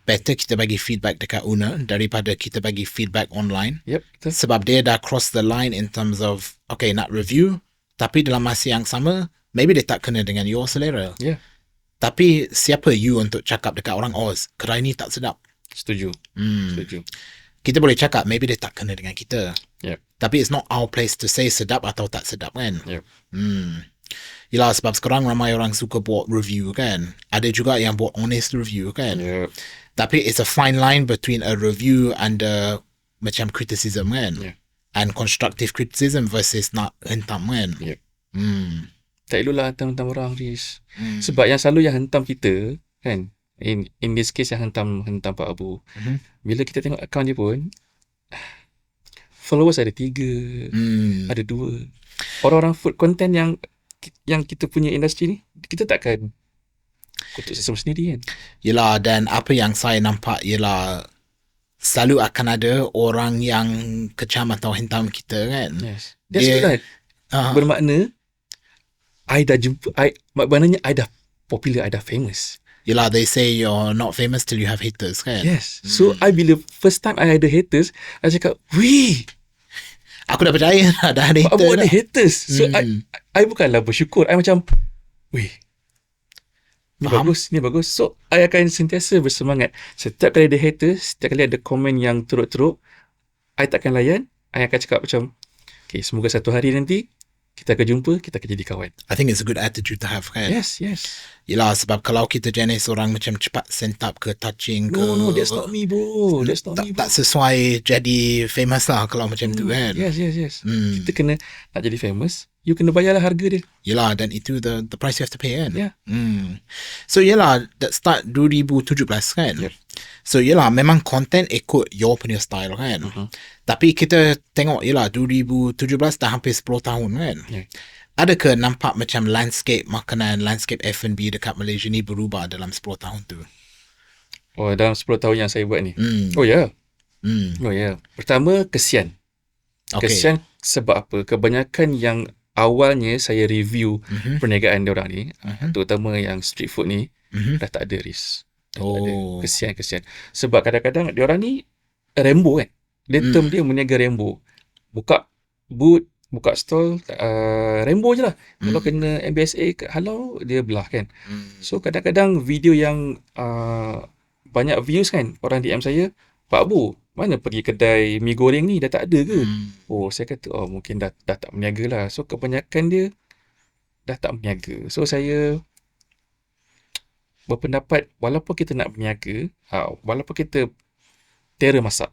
Speaker 1: better kita bagi feedback dekat owner daripada kita bagi feedback online.
Speaker 2: Betul.
Speaker 1: Sebab dia dah cross the line in terms of okay, nak review, tapi dalam masa yang sama maybe dia tak kena dengan your selera. Tapi siapa you untuk cakap dekat orang, kedai ni tak sedap?
Speaker 2: Setuju.
Speaker 1: Kita boleh cakap maybe dia tak kena dengan kita. Tapi it's not our place to say sedap atau tak sedap kan. Yelah, sebab sekarang ramai orang suka buat review kan. Ada juga yang buat honest review kan. Tapi it's a fine line between a review and macam criticism kan. And constructive criticism versus nak hentam kan.
Speaker 2: Tak eloklah hentam orang, Riz. Sebab yang selalu yang hentam kita kan, in this case yang hentam Pak Abu, bila kita tengok akaun dia pun, followers ada 3, ada 2. Orang-orang food content yang kita punya industri ni, kita takkan kutuk sesama sendiri kan.
Speaker 1: Yelah, dan apa yang saya nampak ialah selalu akan ada orang yang kecam atau hentam kita kan.
Speaker 2: That's good lah. Bermakna I dah jumpa, maknanya I dah popular, I dah famous.
Speaker 1: Yelah, they say you're not famous till you have haters kan.
Speaker 2: So I bila first time I ada haters, I cakap, weh,
Speaker 1: aku dah percaya dah ada haters.
Speaker 2: Aku ada haters. So I bukanlah bersyukur, I macam, weh, ni bagus. So I akan sentiasa bersemangat. Setiap kali ada haters, setiap kali ada komen yang teruk-teruk, I takkan layan. I akan cakap macam, okay, semoga satu hari nanti kita akan jumpa, kita akan jadi kawan.
Speaker 1: I think it's a good attitude to have kan.
Speaker 2: Yes.
Speaker 1: Yelah, sebab kalau kita jenis orang macam cepat sent up ke, touching ke,
Speaker 2: no, that's not me bro.
Speaker 1: Tak sesuai jadi famous lah kalau macam tu kan.
Speaker 2: Yes. Kita kena nak jadi famous, you kena bayarlah harga dia.
Speaker 1: Yelah, dan itu the price you have to pay kan.
Speaker 2: Yeah.
Speaker 1: So yelah, that start 2017 kan.
Speaker 2: Yep.
Speaker 1: So yelah, memang content ikut your punya style kan. Tapi kita tengok yelah 2017 dah hampir 10 tahun kan.
Speaker 2: Yeah.
Speaker 1: Adakah nampak macam landscape makanan, landscape F&B dekat Malaysia ni berubah dalam 10 tahun tu?
Speaker 2: Oh, dalam 10 tahun yang saya buat ni. Oh ya. Oh ya. Pertama, kesian.
Speaker 1: Okay.
Speaker 2: Kesian sebab apa? Kebanyakan yang awalnya saya review perniagaan diorang ni, terutama yang street food ni, dah tak ada risk. Dah tak ada. Kesian. Sebab kadang-kadang diorang ni Rambo kan. Dia term dia meniaga Rambo. Buka booth, buka stall, Rambo je lah. Kalau kena MBSA halau, dia belah kan. So kadang-kadang video yang banyak views kan, orang DM saya, Pak Bu, mana pergi kedai mi goreng ni, dah tak ada ke? Oh, saya kata, mungkin dah tak berniaga lah. So kebanyakan dia dah tak berniaga. So saya berpendapat, walaupun kita nak berniaga, walaupun kita terror masak,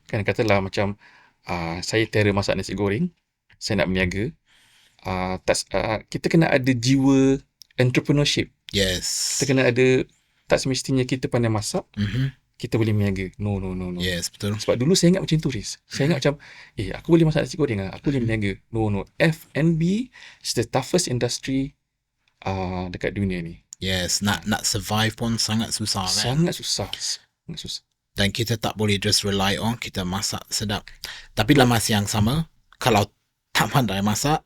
Speaker 2: kan katalah macam saya terror masak nasi goreng, saya nak berniaga, kita kena ada jiwa entrepreneurship.
Speaker 1: Yes.
Speaker 2: Kita kena ada, tak semestinya kita pandai masak, kita boleh berniaga. No.
Speaker 1: Yes, betul.
Speaker 2: Sebab dulu saya ingat macam tu, Riz. Saya ingat macam, aku boleh masak nasi goreng lah, aku boleh berniaga. No. F&B is the toughest industry dekat dunia ni.
Speaker 1: Yes, nak survive pun sangat susah kan.
Speaker 2: Sangat susah.
Speaker 1: Dan kita tak boleh just rely on kita masak sedap. Tapi dalam masa yang sama, kalau tak pandai masak,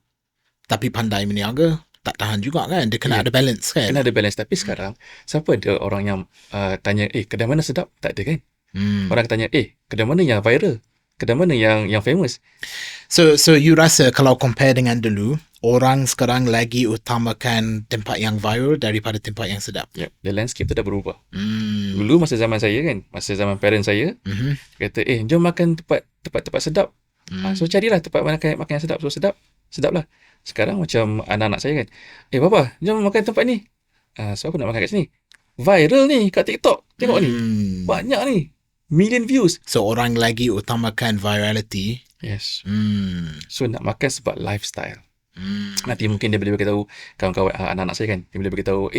Speaker 1: tapi pandai berniaga, tak tahan juga kan. Dia kena ada balance kan.
Speaker 2: Kena ada balance. Tapi sekarang, siapa ada orang yang tanya, kedai mana sedap? Tak ada kan? Orang tanya, kedai mana yang viral? Kedai mana yang famous?
Speaker 1: So you rasa kalau compare dengan dulu, orang sekarang lagi utamakan tempat yang viral daripada tempat yang sedap?
Speaker 2: Yep. The landscape tu dah berubah. Dulu masa zaman saya kan, masa zaman parents saya, kata, jom makan tempat sedap. So carilah tempat makan yang sedap. So sedap lah. Sekarang macam anak-anak saya kan, Papa, jom makan tempat ni. So aku nak makan kat sini. Viral ni kat TikTok. Tengok ni. Banyak ni. Million views.
Speaker 1: So orang lagi utamakan virality.
Speaker 2: Yes. So nak makan sebab lifestyle. Nanti mungkin dia boleh beritahu kawan-kawan, anak-anak saya kan, dia boleh beritahu,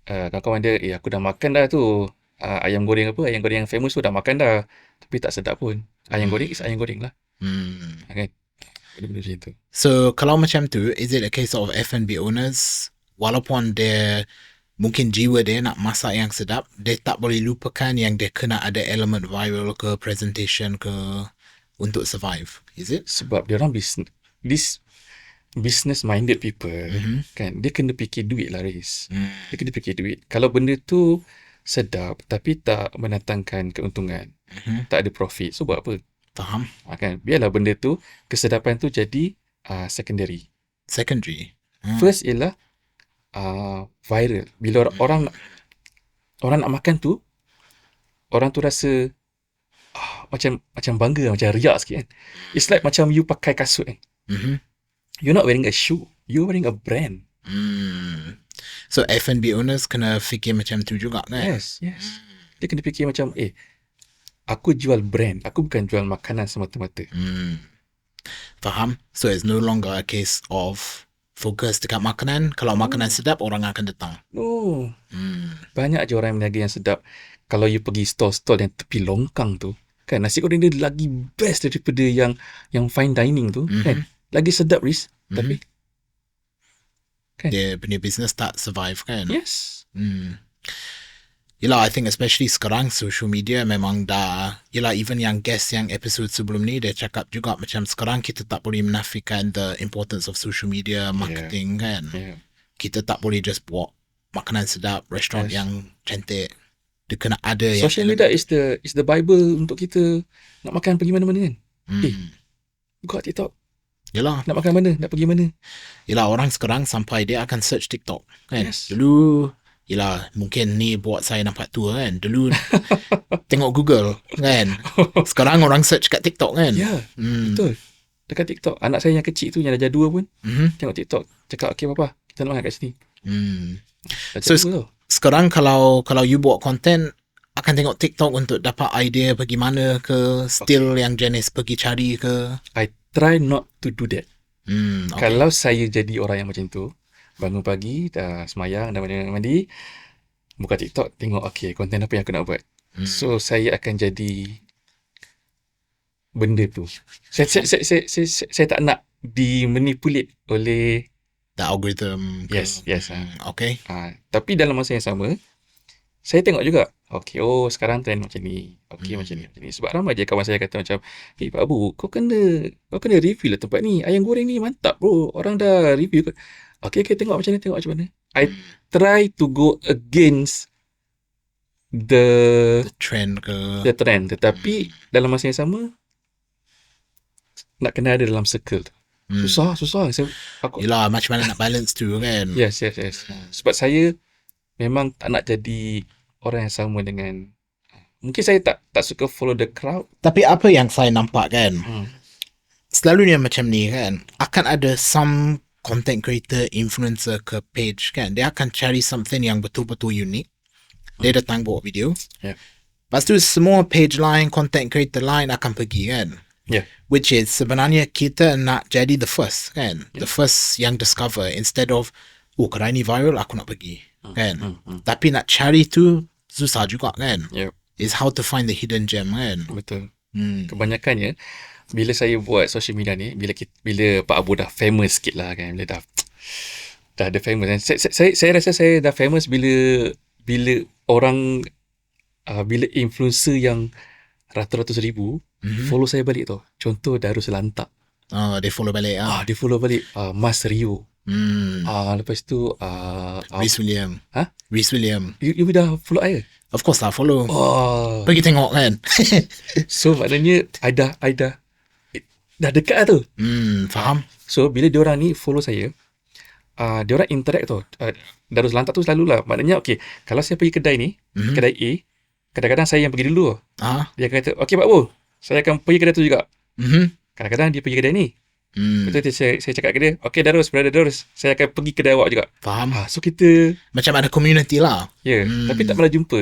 Speaker 2: kawan-kawan dia, aku dah makan dah tu, ayam goreng yang famous tu dah makan dah, tapi tak sedap pun. Ayam goreng is ayam goreng lah. Kan? Benda-benda macam tu.
Speaker 1: So kalau macam tu, is it a case of F&B owners, walaupun dia mungkin jiwa dia nak masak yang sedap, dia tak boleh lupakan yang dia kena ada elemen viral ke, presentation ke, untuk survive, is it?
Speaker 2: Sebab dia orang business minded people, kan, dia kena fikir duit lah, Riz. Dia kena fikir duit. Kalau benda tu sedap tapi tak mendatangkan keuntungan, tak ada profit, so buat apa?
Speaker 1: Faham?
Speaker 2: Kan, biarlah benda tu, kesedapan tu jadi secondary. First ialah viral. Bila orang nak makan tu, orang tu rasa macam bangga, macam riak sikit kan. It's like macam you pakai kasut kan. You're not wearing a shoe, you're wearing a brand.
Speaker 1: So F&B owners kena fikir macam tu juga kan?
Speaker 2: Yes. Dia kena fikir macam, aku jual brand, aku bukan jual makanan semata-mata.
Speaker 1: Faham? So it's no longer a case of fokus dekat makanan. Kalau makanan sedap, orang akan datang.
Speaker 2: No. Banyak je orang yang berniaga yang sedap. Kalau you pergi stall-stall yang tepi longkang tu, kan, nasi goreng dia lagi best daripada yang fine dining tu, kan. Lagi sedap, Riz. Tapi kan,
Speaker 1: dia punya business tak survive kan?
Speaker 2: Yes.
Speaker 1: Yelah, I think especially sekarang social media memang dah, yelah, even yang guest yang episode sebelum ni, dia cakap juga macam sekarang kita tak boleh menafikan the importance of social media marketing kan. Kita tak boleh just buat makanan sedap, restoran yang cantik. Dia kena ada
Speaker 2: social media is the bible untuk kita nak makan pergi mana-mana kan. Buka TikTok.
Speaker 1: Yelah.
Speaker 2: Nak makan mana, nak pergi mana.
Speaker 1: Yelah, orang sekarang sampai dia akan search TikTok kan.
Speaker 2: Yes.
Speaker 1: Dulu, yelah, mungkin ni buat saya nampak tua kan. Dulu tengok Google kan. Sekarang orang search kat TikTok kan.
Speaker 2: Ya, betul. Dekat TikTok. Anak saya yang kecil tu, yang dah jadi 2 pun, tengok TikTok. Cakap, okay Papa, kita nak makan kat sini.
Speaker 1: So sekarang kalau you buat content, akan tengok TikTok untuk dapat idea pergi mana ke, still yang jenis pergi cari ke?
Speaker 2: I try not to do that.
Speaker 1: Okay.
Speaker 2: Kalau saya jadi orang yang macam tu, bangun pagi, dah semayang, dah mandi, buka TikTok, tengok okay, konten apa yang aku nak buat. So saya akan jadi benda tu. Saya tak nak dimanipulate oleh
Speaker 1: The algorithm.
Speaker 2: yes.
Speaker 1: Okay.
Speaker 2: Tapi dalam masa yang sama, saya tengok juga, okay, oh sekarang trend macam ni, okay, macam ni. Sebab ramai je kawan saya kata macam, Pak Abu, kau kena review lah tempat ni, ayam goreng ni mantap bro, orang dah review. Okay, tengok macam mana. I try to go against the
Speaker 1: trend ke.
Speaker 2: Tetapi dalam masa yang sama, nak kena ada dalam circle tu. Susah.
Speaker 1: Yelah, macam mana nak balance tu kan.
Speaker 2: Yes. Sebab saya memang tak nak jadi orang yang sama dengan, mungkin saya tak suka follow the crowd.
Speaker 1: Tapi apa yang saya nampak kan, selalunya macam ni kan, akan ada some content creator, influencer ke page kan, dia akan cari something yang betul-betul unik. Dia datang buat video. Lepas tu semua page lain, content creator lain akan pergi kan. Which is sebenarnya kita nak jadi the first kan. The first yang discover, instead of kedai ni viral, aku nak pergi kan. Tapi nak cari tu susah juga kan. Is how to find the hidden gem kan.
Speaker 2: Betul. Kebanyakannya bila saya buat social media ni, bila Pak Abu dah famous sikit lah kan, bila dah ada famous. Saya rasa saya dah famous bila orang bila influencer yang ratus-ratus ribu follow saya balik tu. Contoh Darus Lantak.
Speaker 1: Dia follow balik
Speaker 2: Dia follow balik Mas Rio. Lepas tu
Speaker 1: Rhys William. Rhys William.
Speaker 2: You dah follow saya?
Speaker 1: Of course lah, follow. Pergi tengok kan.
Speaker 2: So maknanya I dah dekat lah tu.
Speaker 1: Faham.
Speaker 2: So bila diorang ni follow saya, diorang interact tu. Darus Lantak tu selalulah, maknanya okay, kalau saya pergi kedai ni, kedai A, kadang-kadang saya yang pergi dulu. Dia kata, okay Pak Bu, saya akan pergi kedai tu juga. Kadang-kadang dia pergi kedai ni. Betul, saya cakap ke dia, okay Darus, brother Darus, saya akan pergi kedai awak juga.
Speaker 1: Faham.
Speaker 2: So kita
Speaker 1: macam ada community lah.
Speaker 2: Tapi tak pernah jumpa.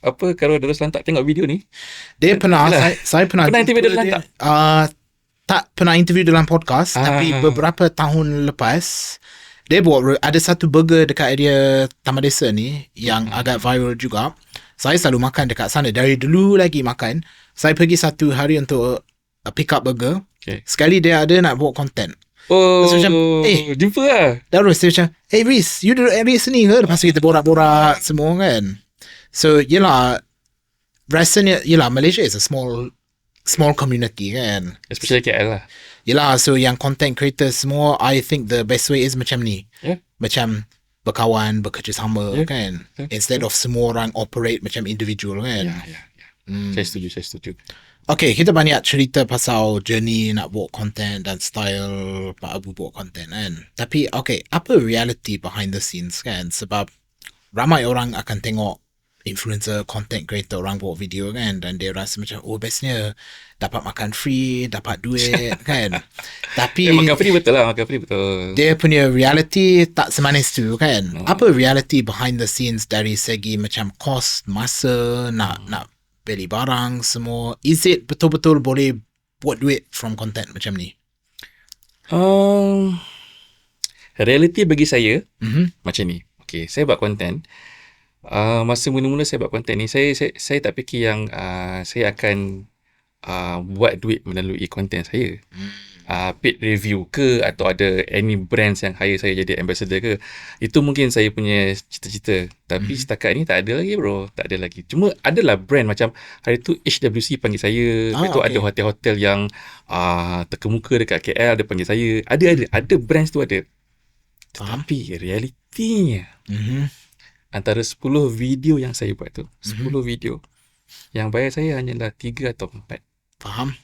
Speaker 2: Apa kalau Darus Lantak tengok video ni?
Speaker 1: Dia pernah, saya pernah
Speaker 2: interview Darus Lantak?
Speaker 1: Tak pernah interview dalam podcast, tapi beberapa tahun lepas dia buat ada satu burger dekat area Taman Desa ni yang agak viral juga. Saya selalu makan dekat sana dari dulu lagi makan. Saya pergi satu hari untuk pick up burger. Sekali dia ada nak buat content. So, macam,
Speaker 2: jumpa lah.
Speaker 1: Terus dia macam, Rhys, you duduk area sini ke? Lepas tu kita borak-borak semua kan. So yelah, rasanya yelah, Malaysia is a small community kan.
Speaker 2: Especially KL lah.
Speaker 1: Yelah, so yang content creators semua, I think the best way is macam ni. Macam berkawan, bekerjasama kan. Instead of semua orang operate macam individual kan.
Speaker 2: Saya setuju.
Speaker 1: Okay, kita banyak cerita pasal journey nak buat content dan style Pak Abu buat content kan. Tapi okay, apa reality behind the scenes kan? Sebab ramai orang akan tengok influencer, content creator, orang buat video kan, dan dia rasa macam bestnya dapat makan free, dapat duit kan. Tapi
Speaker 2: makan free betul.
Speaker 1: Dia punya reality tak semanis tu kan. Apa reality behind the scenes dari segi macam cost, masa, nak beli barang semua? Is it betul-betul boleh buat duit from content macam ni?
Speaker 2: Reality bagi saya macam ni. Okay, saya buat content. Masa mula-mula saya buat konten ni, saya tak fikir yang saya akan buat duit melalui konten saya. Paid review ke, atau ada any brands yang hire saya jadi ambassador ke. Itu mungkin saya punya cita-cita. Tapi setakat ni tak ada lagi bro. Tak ada lagi. Cuma adalah brand macam hari tu HWC panggil saya. Lepas tu ada hotel-hotel yang terkemuka dekat KL, dia panggil saya. Ada brands tu ada. Tetapi realitinya antara 10 video yang saya buat tu, 10 video yang bayar saya hanyalah 3 atau 4.
Speaker 1: Faham?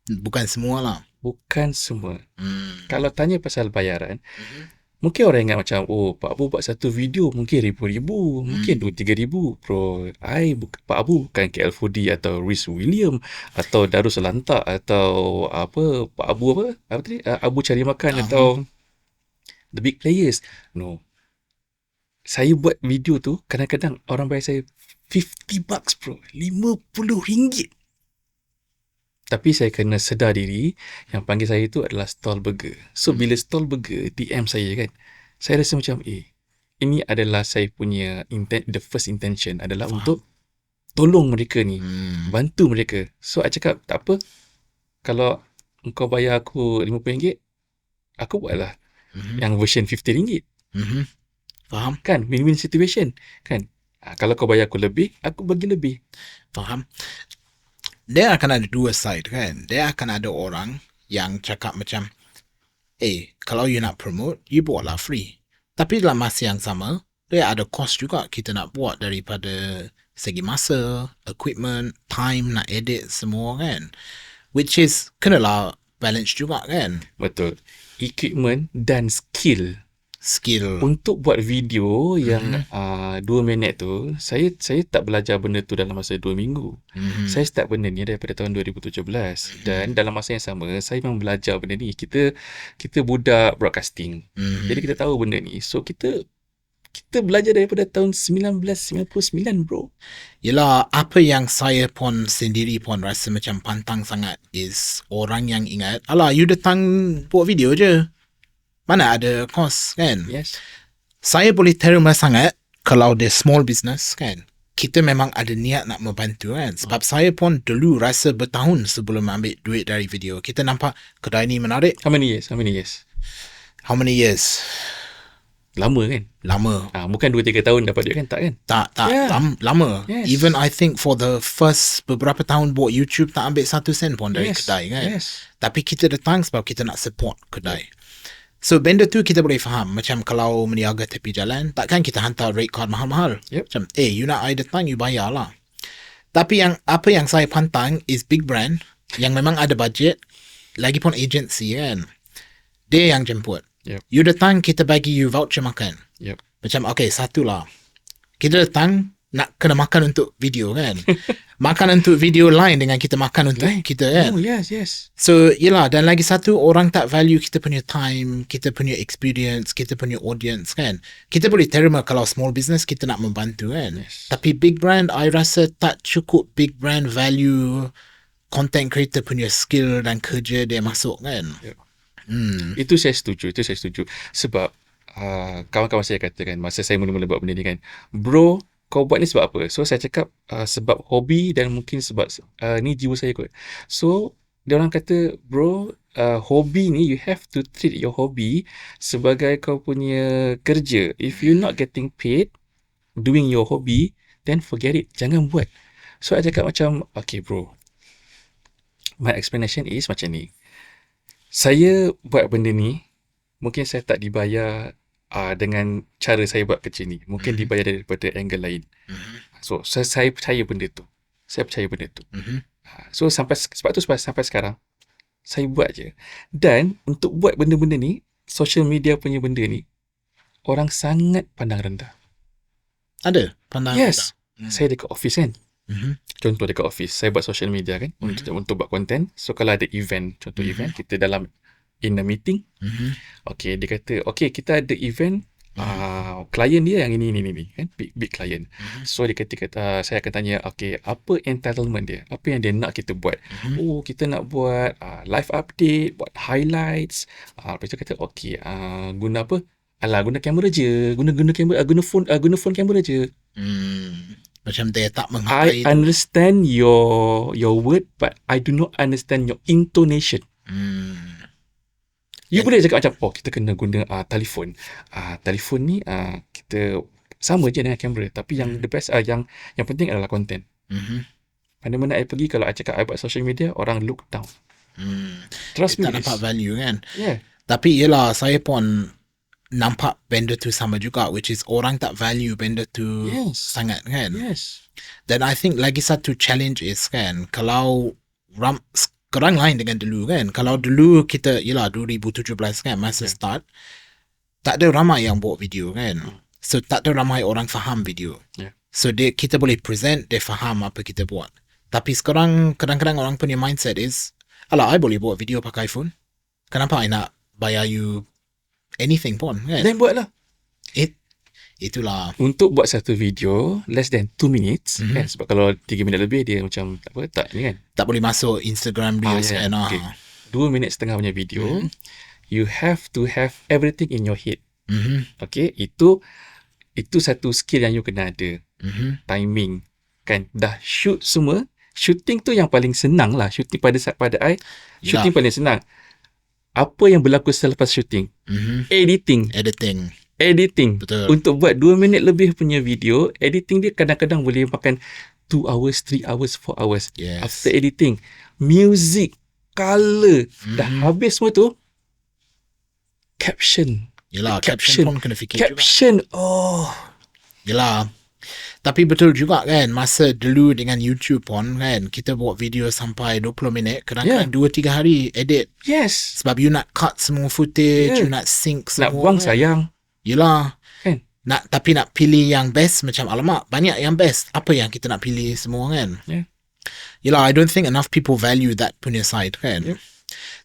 Speaker 1: Bukan semua lah.
Speaker 2: Bukan semua. Kalau tanya pasal bayaran, mungkin orang ingat macam, Pak Abu buat satu video mungkin ribu-ribu, mungkin 2-3 ribu. Bro, Pak Abu bukan KL Foodie atau Rhys William atau Darus Lantak atau Pak Abu apa tadi? Abu Cari Makan atau the big players. No. Saya buat video tu, kadang-kadang orang bayar saya $50 bro. RM50. Tapi saya kena sedar diri yang panggil saya itu adalah stall burger. So bila stall burger DM saya kan, saya rasa macam ini adalah saya punya the first intention adalah untuk tolong mereka ni, bantu mereka. So I cakap tak apa, kalau engkau bayar aku RM50, aku buatlah yang version RM50.
Speaker 1: Faham?
Speaker 2: Kan, win-win situation kan. Kalau kau bayar aku lebih, aku bagi lebih.
Speaker 1: Faham? Dia akan ada dua side kan. Dia akan ada orang yang cakap macam, kalau you nak promote, you buatlah free. Tapi dalam masa yang sama, dia ada cost juga kita nak buat daripada segi masa, equipment, time nak edit semua kan. Which is kenalah balance juga kan.
Speaker 2: Betul. Equipment dan skill untuk buat video yang 2 minit tu, saya tak belajar benda tu dalam masa 2 minggu. Saya start benda ni daripada tahun 2017 dan dalam masa yang sama saya memang belajar benda ni. Kita budak broadcasting. Jadi kita tahu benda ni. So kita belajar daripada tahun 1999 bro.
Speaker 1: Yelah, apa yang saya pun sendiri pun rasa macam pantang sangat is orang yang ingat, alah you datang buat video je, mana ada cost kan.
Speaker 2: Yes.
Speaker 1: Saya boleh terima sangat kalau dia small business kan, kita memang ada niat nak membantu kan. Sebab saya pun dulu rasa bertahun sebelum ambil duit dari video, kita nampak kedai ni menarik.
Speaker 2: How many years?
Speaker 1: How many years?
Speaker 2: Lama kan?
Speaker 1: Lama.
Speaker 2: Bukan 2-3 tahun dapat duit kan? Tak kan?
Speaker 1: Tak.
Speaker 2: Yeah.
Speaker 1: Lama.
Speaker 2: Yes.
Speaker 1: Even I think for the first beberapa tahun buat YouTube, tak ambil 1 sen pun dari kedai kan.
Speaker 2: Yes.
Speaker 1: Tapi kita datang sebab kita nak support kedai. So benda tu kita boleh faham. Macam kalau meniaga tepi jalan, takkan kita hantar rate card mahal-mahal. Macam you nak I datang, you bayar lah. Tapi apa yang saya pantang is big brand yang memang ada budget, lagipun agency kan, dia yang jemput. You datang, kita bagi you voucher makan. Macam satu lah, kita datang nak kena makan untuk video kan. Makan untuk video lain dengan kita makan untuk kita kan.
Speaker 2: Yes.
Speaker 1: So yelah, dan lagi satu, orang tak value kita punya time, kita punya experience, kita punya audience kan. Kita boleh terima kalau small business kita nak membantu kan. Tapi big brand, I rasa tak cukup big brand value content creator punya skill dan kerja dia masuk kan.
Speaker 2: Itu saya setuju. Sebab kawan-kawan saya katakan masa saya mula-mula buat benda ni kan, bro, kau buat ni sebab apa? So saya cakap sebab hobi dan mungkin sebab ni jiwa saya kot. So dia orang kata, bro, hobi ni you have to treat your hobby sebagai kau punya kerja. If you not getting paid doing your hobby, then forget it, jangan buat. So saya cakap macam, okay bro, my explanation is macam ni. Saya buat benda ni, mungkin saya tak dibayar dengan cara saya buat kerja ni. Mungkin dibayar daripada angle lain. So, saya percaya benda tu. So, sebab tu sampai sekarang, saya buat je. Dan, untuk buat benda-benda ni, social media punya benda ni, orang sangat pandang rendah.
Speaker 1: Ada pandang rendah?
Speaker 2: Saya dekat office kan. Contoh dekat office, saya buat social media kan, untuk buat content. So kalau ada event, contoh event, kita dalam in a meeting, okay, dia kata, okay, kita ada event, klien dia yang ini kan, big client. So dia kata, saya akan tanya, okay, apa entitlement dia, apa yang dia nak kita buat. Oh, kita nak buat live update, buat highlights. Lepas tu kata, okay, guna apa? Guna kamera je, guna kamera, guna phone kamera je.
Speaker 1: Macam dia tak menghargai
Speaker 2: I understand your word, but I do not understand your intonation. You boleh cakap macam, kita kena guna telefon. Telefon ni kita sama je dengan kamera, tapi yang the best, yang penting adalah content. Mana-mana I pergi, kalau I cakap I buat social media, orang look down. Trust me.
Speaker 1: Tak dapat value kan.
Speaker 2: Tapi
Speaker 1: yelah, saya pun nampak benda tu sama juga, which is orang tak value benda tu sangat kan. Dan I think lagi satu challenge is kan, kalau sekarang lain dengan dulu kan. Kalau dulu kita, yelah 2017 kan, masa start, tak ada ramai yang buat video kan. So tak ada ramai orang faham video. So kita boleh present, dia faham apa kita buat. Tapi sekarang kadang-kadang orang punya mindset is, alah, I boleh buat video pakai iPhone, kenapa I nak bayar you anything pun kan.
Speaker 2: Then buatlah.
Speaker 1: Itulah.
Speaker 2: Untuk buat satu video less than 2 minutes
Speaker 1: Mhm.
Speaker 2: kan, sebab kalau 3 minit lebih dia macam tak ni kan.
Speaker 1: Tak boleh masuk Instagram Reels
Speaker 2: Ya,
Speaker 1: kan.
Speaker 2: okay. 2 minit setengah punya video,
Speaker 1: Mhm.
Speaker 2: you have to have everything in your head.
Speaker 1: Mhm.
Speaker 2: Okay, itu satu skill yang you kena ada.
Speaker 1: Mhm.
Speaker 2: Timing kan, dah shoot semua. Shooting tu yang paling senang lah. Shooting pada I, shooting paling senang. Apa yang berlaku selepas shooting?
Speaker 1: Mhm.
Speaker 2: Editing.
Speaker 1: Betul.
Speaker 2: Untuk buat 2 minit lebih punya video, editing dia kadang-kadang boleh makan 2 hours, 3 hours, 4 hours.
Speaker 1: Yes.
Speaker 2: After editing, music, color, dah habis semua tu, caption.
Speaker 1: Yelah, caption pun kena fikir juga.
Speaker 2: Caption, oh.
Speaker 1: Yelah. Tapi betul juga kan, masa dulu dengan YouTube pun kan, kita buat video sampai 20 minit, kadang-kadang 2-3 hari edit.
Speaker 2: Yes.
Speaker 1: Sebab you nak cut semua footage, you nak sync semua.
Speaker 2: Nak buang
Speaker 1: kan.
Speaker 2: sayang.
Speaker 1: Yelah.
Speaker 2: Kan?
Speaker 1: Tapi nak pilih yang best, macam alamak, banyak yang best. Apa yang kita nak pilih semua kan?
Speaker 2: Yeah.
Speaker 1: Yelah, I don't think enough people value that punya side kan?
Speaker 2: Yep.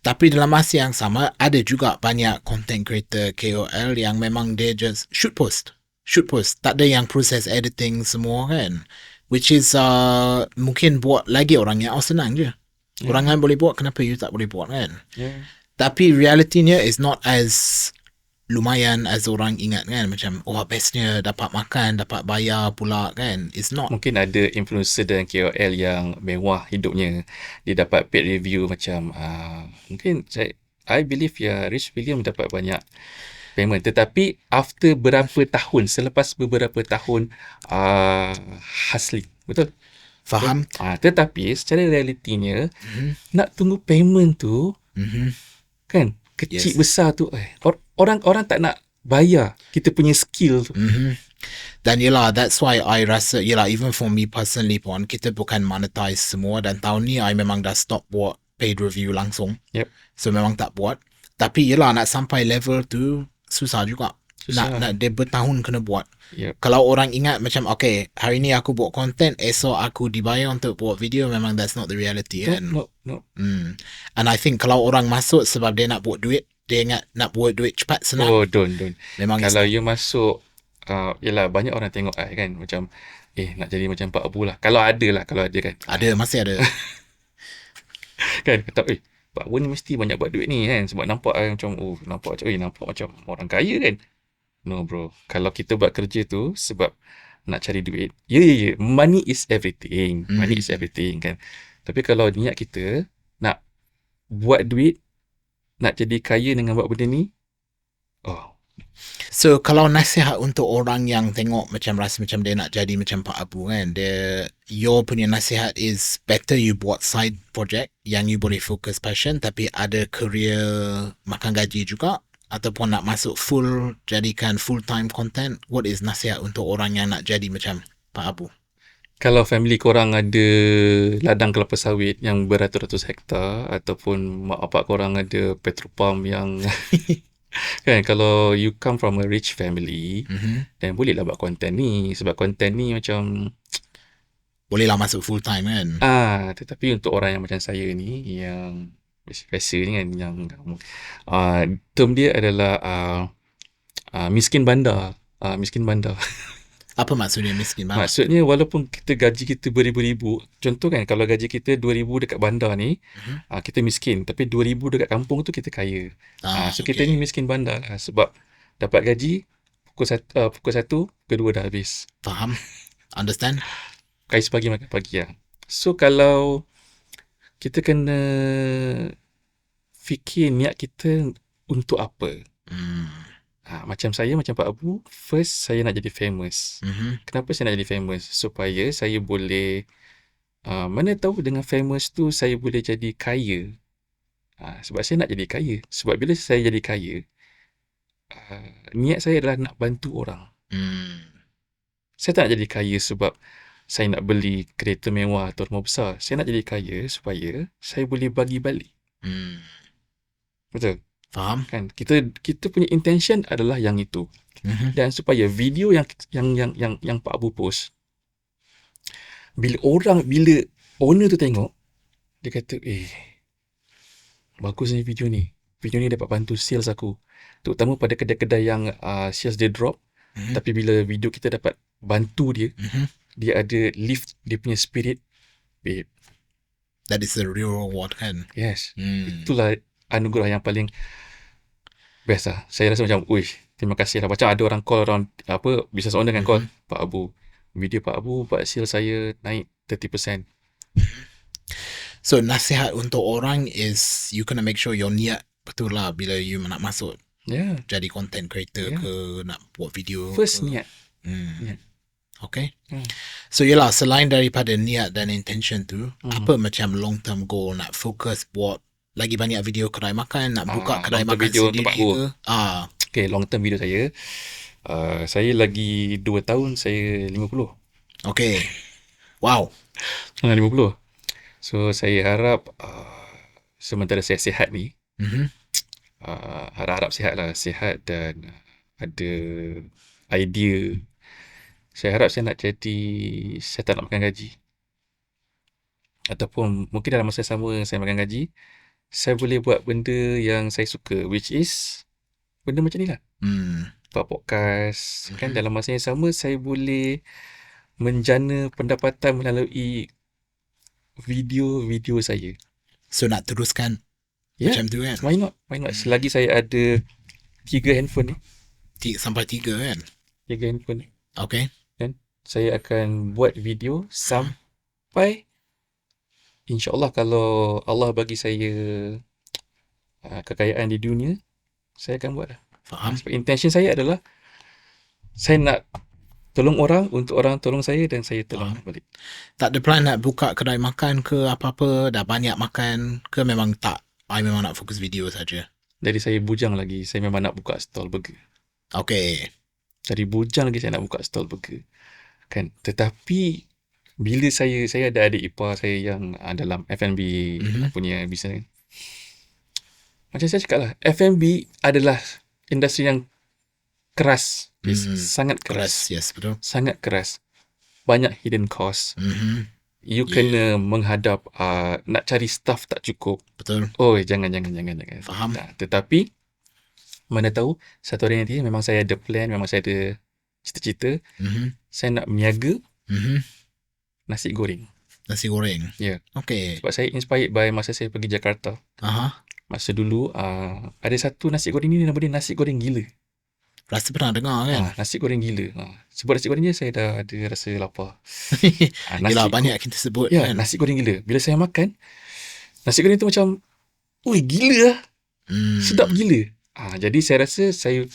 Speaker 1: Tapi dalam masa yang sama, ada juga banyak content creator KOL yang memang dia just shoot post. Tak ada yang proses editing semua kan. Which is mungkin buat lagi orang yang senang je. Orang lain boleh buat, kenapa you tak boleh buat kan?
Speaker 2: Yeah.
Speaker 1: Tapi realitinya is not as lumayan as orang ingat kan. Macam bestnya dapat makan, dapat bayar pula kan. It's not.
Speaker 2: Mungkin ada influencer dan KOL yang mewah hidupnya. Dia dapat paid review macam mungkin I believe Rich William dapat banyak payment. Tetapi after berapa tahun, selepas beberapa tahun hustling. Betul?
Speaker 1: Faham?
Speaker 2: Tetapi secara realitinya nak tunggu payment tu kan kecil besar tu orang tak nak bayar kita punya skill tu.
Speaker 1: Dan yelah, that's why I rasa yelah, even for me personally pun, kita bukan monetize semua, dan tahun ni I memang dah stop buat paid review langsung.
Speaker 2: Yep.
Speaker 1: So memang tak buat. Tapi yelah, nak sampai level tu susah juga. Nak dia bertahun kena buat.
Speaker 2: Yep.
Speaker 1: Kalau orang ingat macam okay, hari ni aku buat content, esok aku dibayar untuk buat video, memang that's not the reality kan.
Speaker 2: No.
Speaker 1: And I think kalau orang masuk sebab dia nak buat duit, dia ingat nak buat duit cepat senang.
Speaker 2: Oh, don't.
Speaker 1: Memang
Speaker 2: kalau you masuk yelah, banyak orang tengok kan macam nak jadi macam Pak Abu lah. Kalau ada kan.
Speaker 1: Ada, masih ada.
Speaker 2: Kan kata Pak Abu ni mesti banyak buat duit ni kan, sebab nampak macam nampak macam orang kaya kan. No bro, kalau kita buat kerja tu sebab nak cari duit, money is everything. Money is everything kan. Tapi kalau niat kita nak buat duit, nak jadi kaya dengan buat benda ni,
Speaker 1: So kalau nasihat untuk orang yang tengok macam rasa macam dia nak jadi macam Pak Abu kan, your punya nasihat is better you buat side project yang you boleh fokus passion, tapi ada career makan gaji juga, ataupun nak masuk jadikan full time content. What is nasihat untuk orang yang nak jadi macam Pak Abu?
Speaker 2: Kalau family korang ada ladang kelapa sawit yang beratus-ratus hektar, ataupun mak bapak korang ada petrol pump yang kan, kalau you come from a rich family, then bolehlah buat content ni, sebab content ni macam
Speaker 1: bolehlah masuk full time kan.
Speaker 2: Tetapi untuk orang yang macam saya ni, yang biasa ni kan, yang term dia adalah miskin bandar. Miskin bandar.
Speaker 1: Apa maksudnya miskin bandar?
Speaker 2: Maksudnya walaupun kita gaji kita beribu-ribu, contoh kan, kalau gaji kita 2,000 dekat bandar ni, kita miskin, tapi 2,000 dekat kampung tu kita kaya. So kita ni miskin bandar lah, sebab dapat gaji pukul 1, kedua dah habis.
Speaker 1: Faham? Understand?
Speaker 2: Kais pagi makan pagi lah. So kalau kita kena fikir niat kita untuk apa. Macam saya, macam Pak Abu, first saya nak jadi famous. Kenapa saya nak jadi famous? Supaya saya boleh, mana tahu dengan famous tu saya boleh jadi kaya. Sebab saya nak jadi kaya. Sebab bila saya jadi kaya, niat saya adalah nak bantu orang. Saya tak nak jadi kaya sebab saya nak beli kereta mewah atau rumah besar. Saya nak jadi kaya supaya saya boleh bagi balik. Betul?
Speaker 1: Faham?
Speaker 2: Kan, kita punya intention adalah yang itu. Dan supaya video yang Pak Abu post, bila owner tu tengok, dia kata bagus ni video ni dapat bantu sales aku, terutama pada kedai-kedai yang sales dia drop. Tapi bila video kita dapat bantu dia, dia ada lift dia punya spirit, babe.
Speaker 1: That is the real reward kan.
Speaker 2: Yes. Itulah anugerah yang paling best lah. Saya rasa macam, terima kasih lah. Macam ada orang call, orang business owner kan call, Pak Abu, video Pak Abu buat sale saya naik 30%.
Speaker 1: So nasihat untuk orang is you kena make sure your niat betul lah bila you nak masuk jadi content creator ke nak buat video.
Speaker 2: First
Speaker 1: ke.
Speaker 2: niat.
Speaker 1: Okay. So yelah, selain daripada niat dan intention tu, apa macam long term goal, nak fokus buat lagi banyak video kedai makan, nak buka kedai makan
Speaker 2: video
Speaker 1: sendiri ke?
Speaker 2: Okay, long term video saya. Saya lagi 2 tahun saya 50.
Speaker 1: Okay. Wow.
Speaker 2: 50. So saya harap sementara saya sihat ni, harap sihat lah, sihat dan ada idea. Saya harap saya nak jadi, saya tak nak makan gaji. Ataupun mungkin dalam masa sama saya makan gaji, saya boleh buat benda yang saya suka, which is benda macam ni lah. Buat podcast. Kan dalam masa yang sama saya boleh menjana pendapatan melalui video-video saya.
Speaker 1: So nak teruskan macam tu kan?
Speaker 2: Why not? Selagi saya ada 3 handphone ni.
Speaker 1: Sampai 3 kan?
Speaker 2: 3 handphone ni.
Speaker 1: Okay.
Speaker 2: Kan? Saya akan buat video sampai InsyaAllah kalau Allah bagi saya kekayaan di dunia, saya akan buat lah.
Speaker 1: Faham.
Speaker 2: Sebab intention saya adalah saya nak tolong orang untuk orang tolong saya dan saya tolong balik.
Speaker 1: Tak ada plan nak buka kedai makan ke apa-apa, dah banyak makan ke memang tak? I memang nak fokus video saja.
Speaker 2: Dari saya bujang lagi, saya memang nak buka stall burger.
Speaker 1: Okay.
Speaker 2: Dari bujang lagi saya nak buka stall burger. Kan? Tetapi bila saya ada adik ipar saya yang dalam F&B punya bisnes. Macam saya cakap lah, F&B adalah industri yang keras. Sangat keras.
Speaker 1: Yes, betul.
Speaker 2: Sangat keras. Banyak hidden cost. You kena menghadap nak cari staff tak cukup.
Speaker 1: Betul.
Speaker 2: Jangan.
Speaker 1: Faham.
Speaker 2: Tetapi mana tahu satu hari nanti memang saya ada plan, memang saya ada cita-cita. Saya nak meniaga nasi goreng.
Speaker 1: Nasi goreng.
Speaker 2: Ya.
Speaker 1: Okay.
Speaker 2: Sebab saya inspired by masa saya pergi Jakarta. Masa dulu ada satu nasi goreng ni nama dia nasi goreng gila.
Speaker 1: Rasa pernah dengar kan?
Speaker 2: Nasi goreng gila. Sebut nasi goreng je saya dah ada rasa lapar.
Speaker 1: Yelah, banyak kita sebut kan?
Speaker 2: Nasi goreng gila. Bila saya makan, nasi goreng tu macam, gila lah. Sedap gila. Jadi saya rasa saya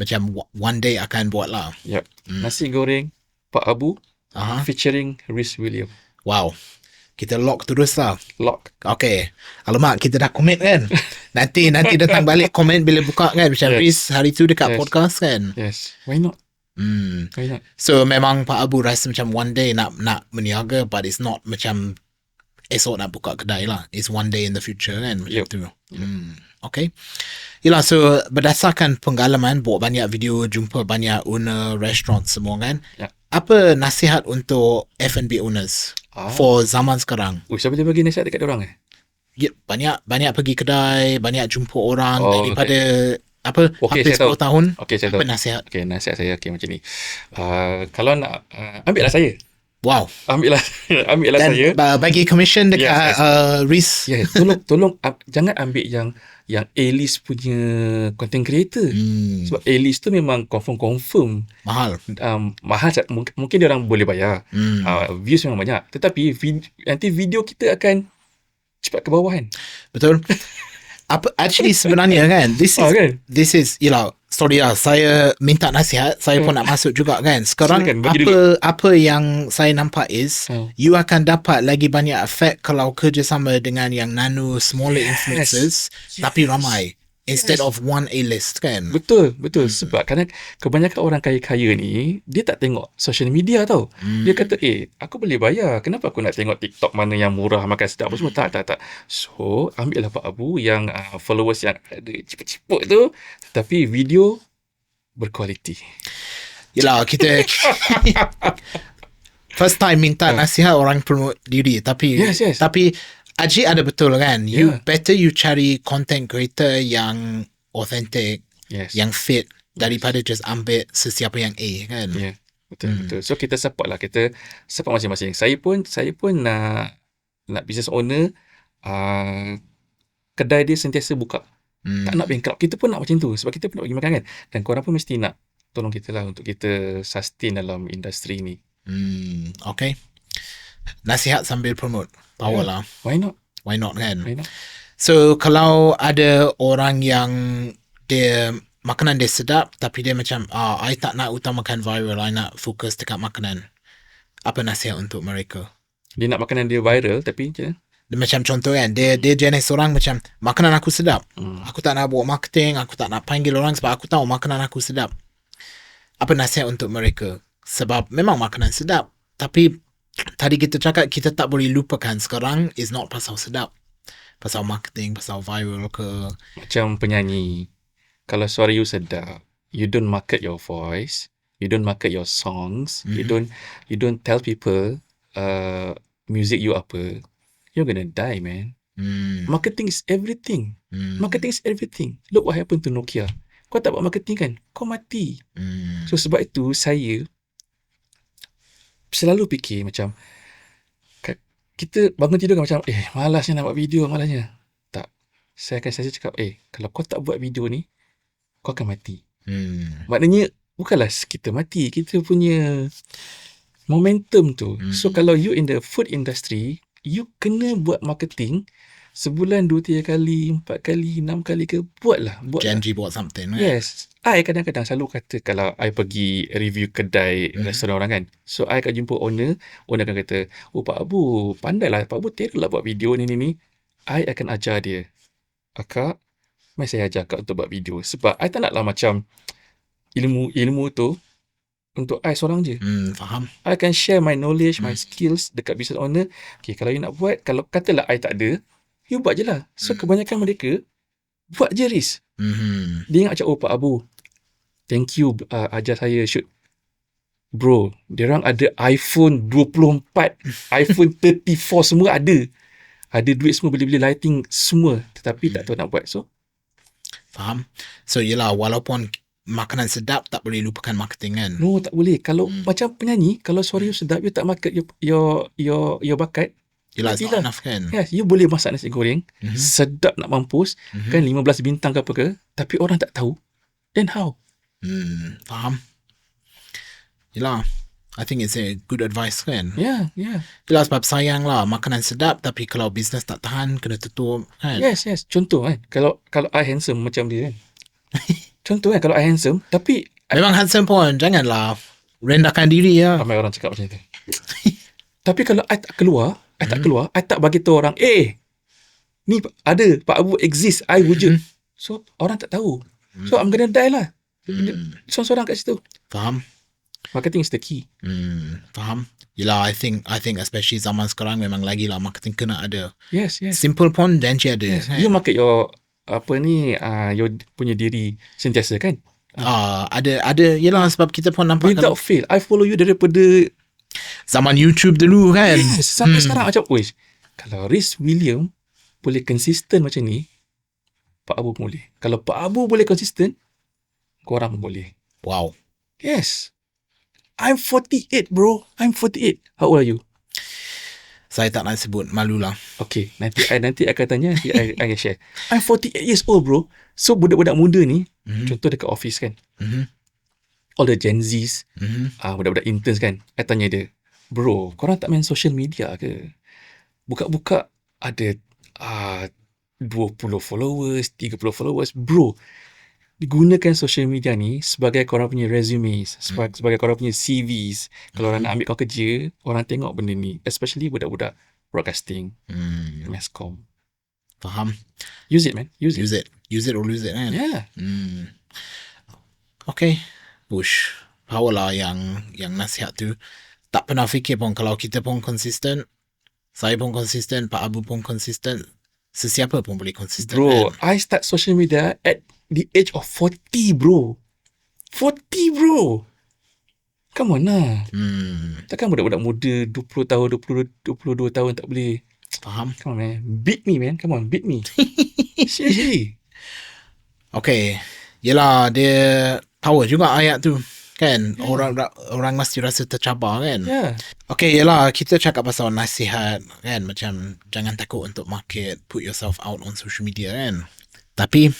Speaker 1: macam one day akan buat lah.
Speaker 2: Yep. Nasi goreng Pak Abu featuring Rhys William.
Speaker 1: Wow. Kita lock terus lah.
Speaker 2: Lock.
Speaker 1: Okay. Alamak, kita dah komen kan? Nanti datang balik komen bila buka kan? Macam Rhys hari tu dekat podcast kan?
Speaker 2: Yes. Why not? Why not?
Speaker 1: So memang Pak Abu rasa macam one day nak meniaga, but it's not macam esok nak buka kedai lah. It's one day in the future kan? Macam tu. Okay. Yelah, so berdasarkan pengalaman buat banyak video, jumpa banyak owner restaurant semua kan? Apa nasihat untuk F&B owners for zaman sekarang?
Speaker 2: Saya boleh bagi nasihat dekat diorang
Speaker 1: banyak pergi kedai, banyak jumpa orang daripada hampir 10 tahun.
Speaker 2: Saya
Speaker 1: apa
Speaker 2: tahu.
Speaker 1: nasihat?
Speaker 2: Nasihat saya macam ni. Kalau nak ambillah saya.
Speaker 1: Wow.
Speaker 2: Ambillah
Speaker 1: dan
Speaker 2: saya.
Speaker 1: Bagi commission dekat Rhys.
Speaker 2: Tolong jangan ambil yang A-list punya content creator. Sebab A-list tu memang confirm
Speaker 1: mahal.
Speaker 2: Mahal. Mungkin dia orang boleh bayar. Views memang banyak. Tetapi nanti video kita akan cepat ke bawah kan.
Speaker 1: Betul. Actually sebenarnya kan, this is sorry lah, saya minta nasihat, saya pun nak masuk juga kan. Sekarang apa yang saya nampak is you akan dapat lagi banyak efek kalau kerjasama dengan yang nano smaller influencers tapi ramai instead of one A-list kan.
Speaker 2: Betul. Sebab kadang kebanyakan orang kaya-kaya ni dia tak tengok social media tau. Dia kata aku boleh bayar, kenapa aku nak tengok TikTok mana yang murah makan sedap apa semua. Tak. So ambillah Pak Abu yang followers yang ada ciput-ciput tu, tapi video berkualiti.
Speaker 1: Yelah, kita first time minta nasihat orang promote diri, tapi tapi Aji ada betul kan? You better you cari content creator yang authentic, yang fit, daripada just ambil sesiapa yang A kan.
Speaker 2: Yeah. Betul. So kita support lah. Kita support masing-masing. Saya pun nak business owner, kedai dia sentiasa buka. Tak nak bankrupt. Kita pun nak macam tu. Sebab kita pun nak bagi makan kan. Dan korang pun mesti nak tolong kita lah untuk kita sustain dalam industri ni.
Speaker 1: Okay. Nasihat sambil promote. Power lah.
Speaker 2: Why not?
Speaker 1: Why not kan?
Speaker 2: Why not?
Speaker 1: So kalau ada orang yang dia makanan dia sedap tapi dia macam I tak nak utamakan viral, I nak fokus dekat makanan. Apa nasihat untuk mereka?
Speaker 2: Dia nak makanan dia viral tapi macam
Speaker 1: Dia macam contoh kan, dia jenis orang macam makanan aku sedap. Aku tak nak buat marketing, aku tak nak panggil orang sebab aku tahu makanan aku sedap. Apa nasihat untuk mereka? Sebab memang makanan sedap, tapi tadi kita cakap kita tak boleh lupakan sekarang is not pasal sedap. Pasal marketing, pasal viral ke.
Speaker 2: macam penyanyi. Kalau suara you sedap, you don't market your voice, you don't market your songs, you don't tell people music you apa, you're gonna die, man. Marketing is everything. Marketing is everything. Look what happened to Nokia. Kau tak buat marketing kan, kau mati. So sebab itu saya selalu fikir macam kita bangun tidur kan macam malasnya nak buat video, malasnya. Tak. Saya akan selalu cakap kalau kau tak buat video ni, kau akan mati. Maknanya bukanlah kita mati, kita punya momentum tu. So kalau you in the food industry, you kena buat marketing sebulan 2-3 kali, 4 kali, 6 kali ke, buatlah.
Speaker 1: Janji buat something, right?
Speaker 2: Yes. I kadang-kadang selalu kata kalau I pergi review kedai restoran orang kan. So I akan jumpa owner akan kata, Pak Abu, pandailah, Pak Abu terlah buat video ni. I akan ajar dia. Akak, mari saya ajar akak untuk buat video. Sebab I tak naklah macam ilmu tu untuk I seorang je.
Speaker 1: Faham.
Speaker 2: I akan share my knowledge, my skills dekat business owner. Okay, kalau you nak buat, kalau katalah I tak ada, you buat je lah. So kebanyakan mereka buat je risk. Dia ingat macam, Pak Abu, thank you ajar saya shoot. Bro, diorang ada iPhone 24, iPhone 34 semua ada. Ada duit semua, beli lighting semua. Tetapi tak tahu nak buat. So
Speaker 1: faham. So yelah, walaupun makanan sedap tak boleh lupakan marketing kan.
Speaker 2: no, tak boleh. Kalau macam penyanyi, kalau suara you sedap, you tak market your bakat,
Speaker 1: Yelah, it's not enough kan.
Speaker 2: yes, you boleh masak nasi goreng sedap nak mampus, kan 15 bintang ke apa ke, tapi orang tak tahu, then how?
Speaker 1: Faham. Yelah, I think it's a good advice kan.
Speaker 2: Yeah.
Speaker 1: Yelah, sebab sayang lah makanan sedap tapi kalau bisnes tak tahan kena tutup kan.
Speaker 2: Yes. Contoh kan, kalau I handsome macam dia kan. Contoh kan, kalau I handsome, tapi
Speaker 1: Memang handsome pun janganlah rendahkan diri ya.
Speaker 2: ramai orang cakap macam tu. Tapi kalau I tak keluar, I tak bagi tahu orang, ni ada, Pak Abu exist, I wujud. So, orang tak tahu. So, I'm gonna die lah. Seorang-seorang kat situ.
Speaker 1: Faham.
Speaker 2: Marketing is the key.
Speaker 1: Faham. Yelah, I think especially zaman sekarang memang lagi lah marketing kena ada.
Speaker 2: Yes.
Speaker 1: Simple pun janji ada.
Speaker 2: Yes. You market your your punya diri sentiasa kan?
Speaker 1: Ada yelah, sebab kita pun nampak
Speaker 2: Without fail. I follow you daripada
Speaker 1: zaman YouTube dulu kan.
Speaker 2: yes, sampai sekarang macam, kalau Rhys William boleh konsisten macam ni, Pak Abu pun boleh. Kalau Pak Abu boleh konsisten, korang pun boleh.
Speaker 1: Wow.
Speaker 2: Yes. I'm 48, bro. I'm 48. How old are you?
Speaker 1: Saya tak nak sebut, malu lah.
Speaker 2: Okay, nanti I akan tanya, nanti I akan share. I'm 48 years old, bro. So, budak-budak muda ni, contoh dekat office kan, all the Gen Zs, budak-budak interns kan, I tanya dia, bro, korang tak main social media ke? Buka-buka ada 20 followers, 30 followers. Bro, gunakan social media ni sebagai korang punya resumes, sebagai korang punya CVs. Kalau orang nak ambil kau kerja, orang tengok benda ni. Especially budak-budak broadcasting, masscom.
Speaker 1: Faham.
Speaker 2: Use it, man. Use it.
Speaker 1: Use it or lose it kan.
Speaker 2: Yeah.
Speaker 1: Okay. Push. Power lah yang nasihat tu. Tak pernah fikir pun kalau kita pun konsisten, saya pun konsisten, Pak Abu pun konsisten, sesiapa pun boleh konsisten.
Speaker 2: Bro,
Speaker 1: kan?
Speaker 2: I start social media at the age of 40, bro. 40, bro. Come on lah. Takkan budak-budak muda 20 tahun, 22 tahun tak boleh.
Speaker 1: Faham.
Speaker 2: Come on, man. Beat me, man. Come on, beat me. Seriously.
Speaker 1: Okay. Yelah, dia power juga ayat tu. Kan? Orang mesti rasa tercabar kan?
Speaker 2: Ya.
Speaker 1: Okay, yelah, kita cakap pasal nasihat kan, macam jangan takut untuk market, put yourself out on social media kan. Tapi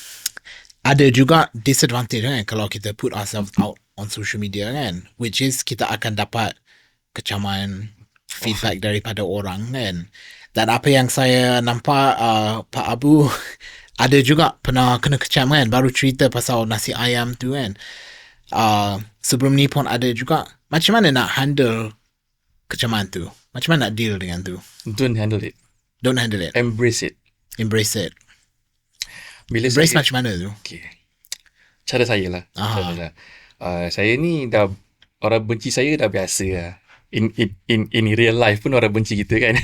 Speaker 1: ada juga disadvantage kan kalau kita put ourselves out on social media kan, which is kita akan dapat kecaman, feedback daripada orang kan. Dan apa yang saya nampak Pak Abu ada juga pernah kena kecam kan, baru cerita pasal nasi ayam tu kan. Sebelum ni pun ada juga. Macam mana nak handle kecaman tu? Macam mana nak deal dengan tu?
Speaker 2: Don't handle it.
Speaker 1: Don't handle it.
Speaker 2: Embrace it.
Speaker 1: Embrace it.
Speaker 2: Bila
Speaker 1: Embrace
Speaker 2: saya,
Speaker 1: macam mana tu?
Speaker 2: okay. Cara saya lah. Saya ni dah, orang benci saya dah biasa lah. In real life pun orang benci kita kan.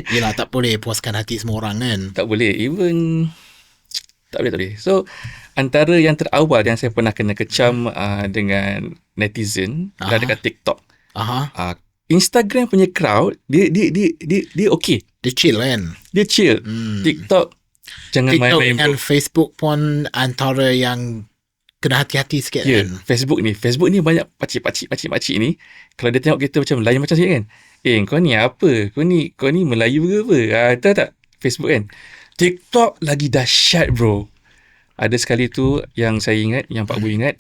Speaker 1: Yelah, tak boleh puaskan hati semua orang kan.
Speaker 2: Tak boleh. Even tak boleh. So antara yang terawal yang saya pernah kena kecam dengan netizen adalah dekat TikTok. Instagram punya crowd dia okay.
Speaker 1: Dia chill kan.
Speaker 2: Dia chill. TikTok jangan
Speaker 1: TikTok
Speaker 2: main-main.
Speaker 1: dan Facebook pun antara yang kena hati-hati sikit kan.
Speaker 2: Facebook ni banyak pakcik ni. Kalau dia tengok kita macam lain macam sikit kan. Kau ni apa? Kau ni Melayu ke apa? Tahu tak? Facebook kan. TikTok lagi dahsyat bro. Ada sekali tu yang saya ingat, yang Pak Bu ingat,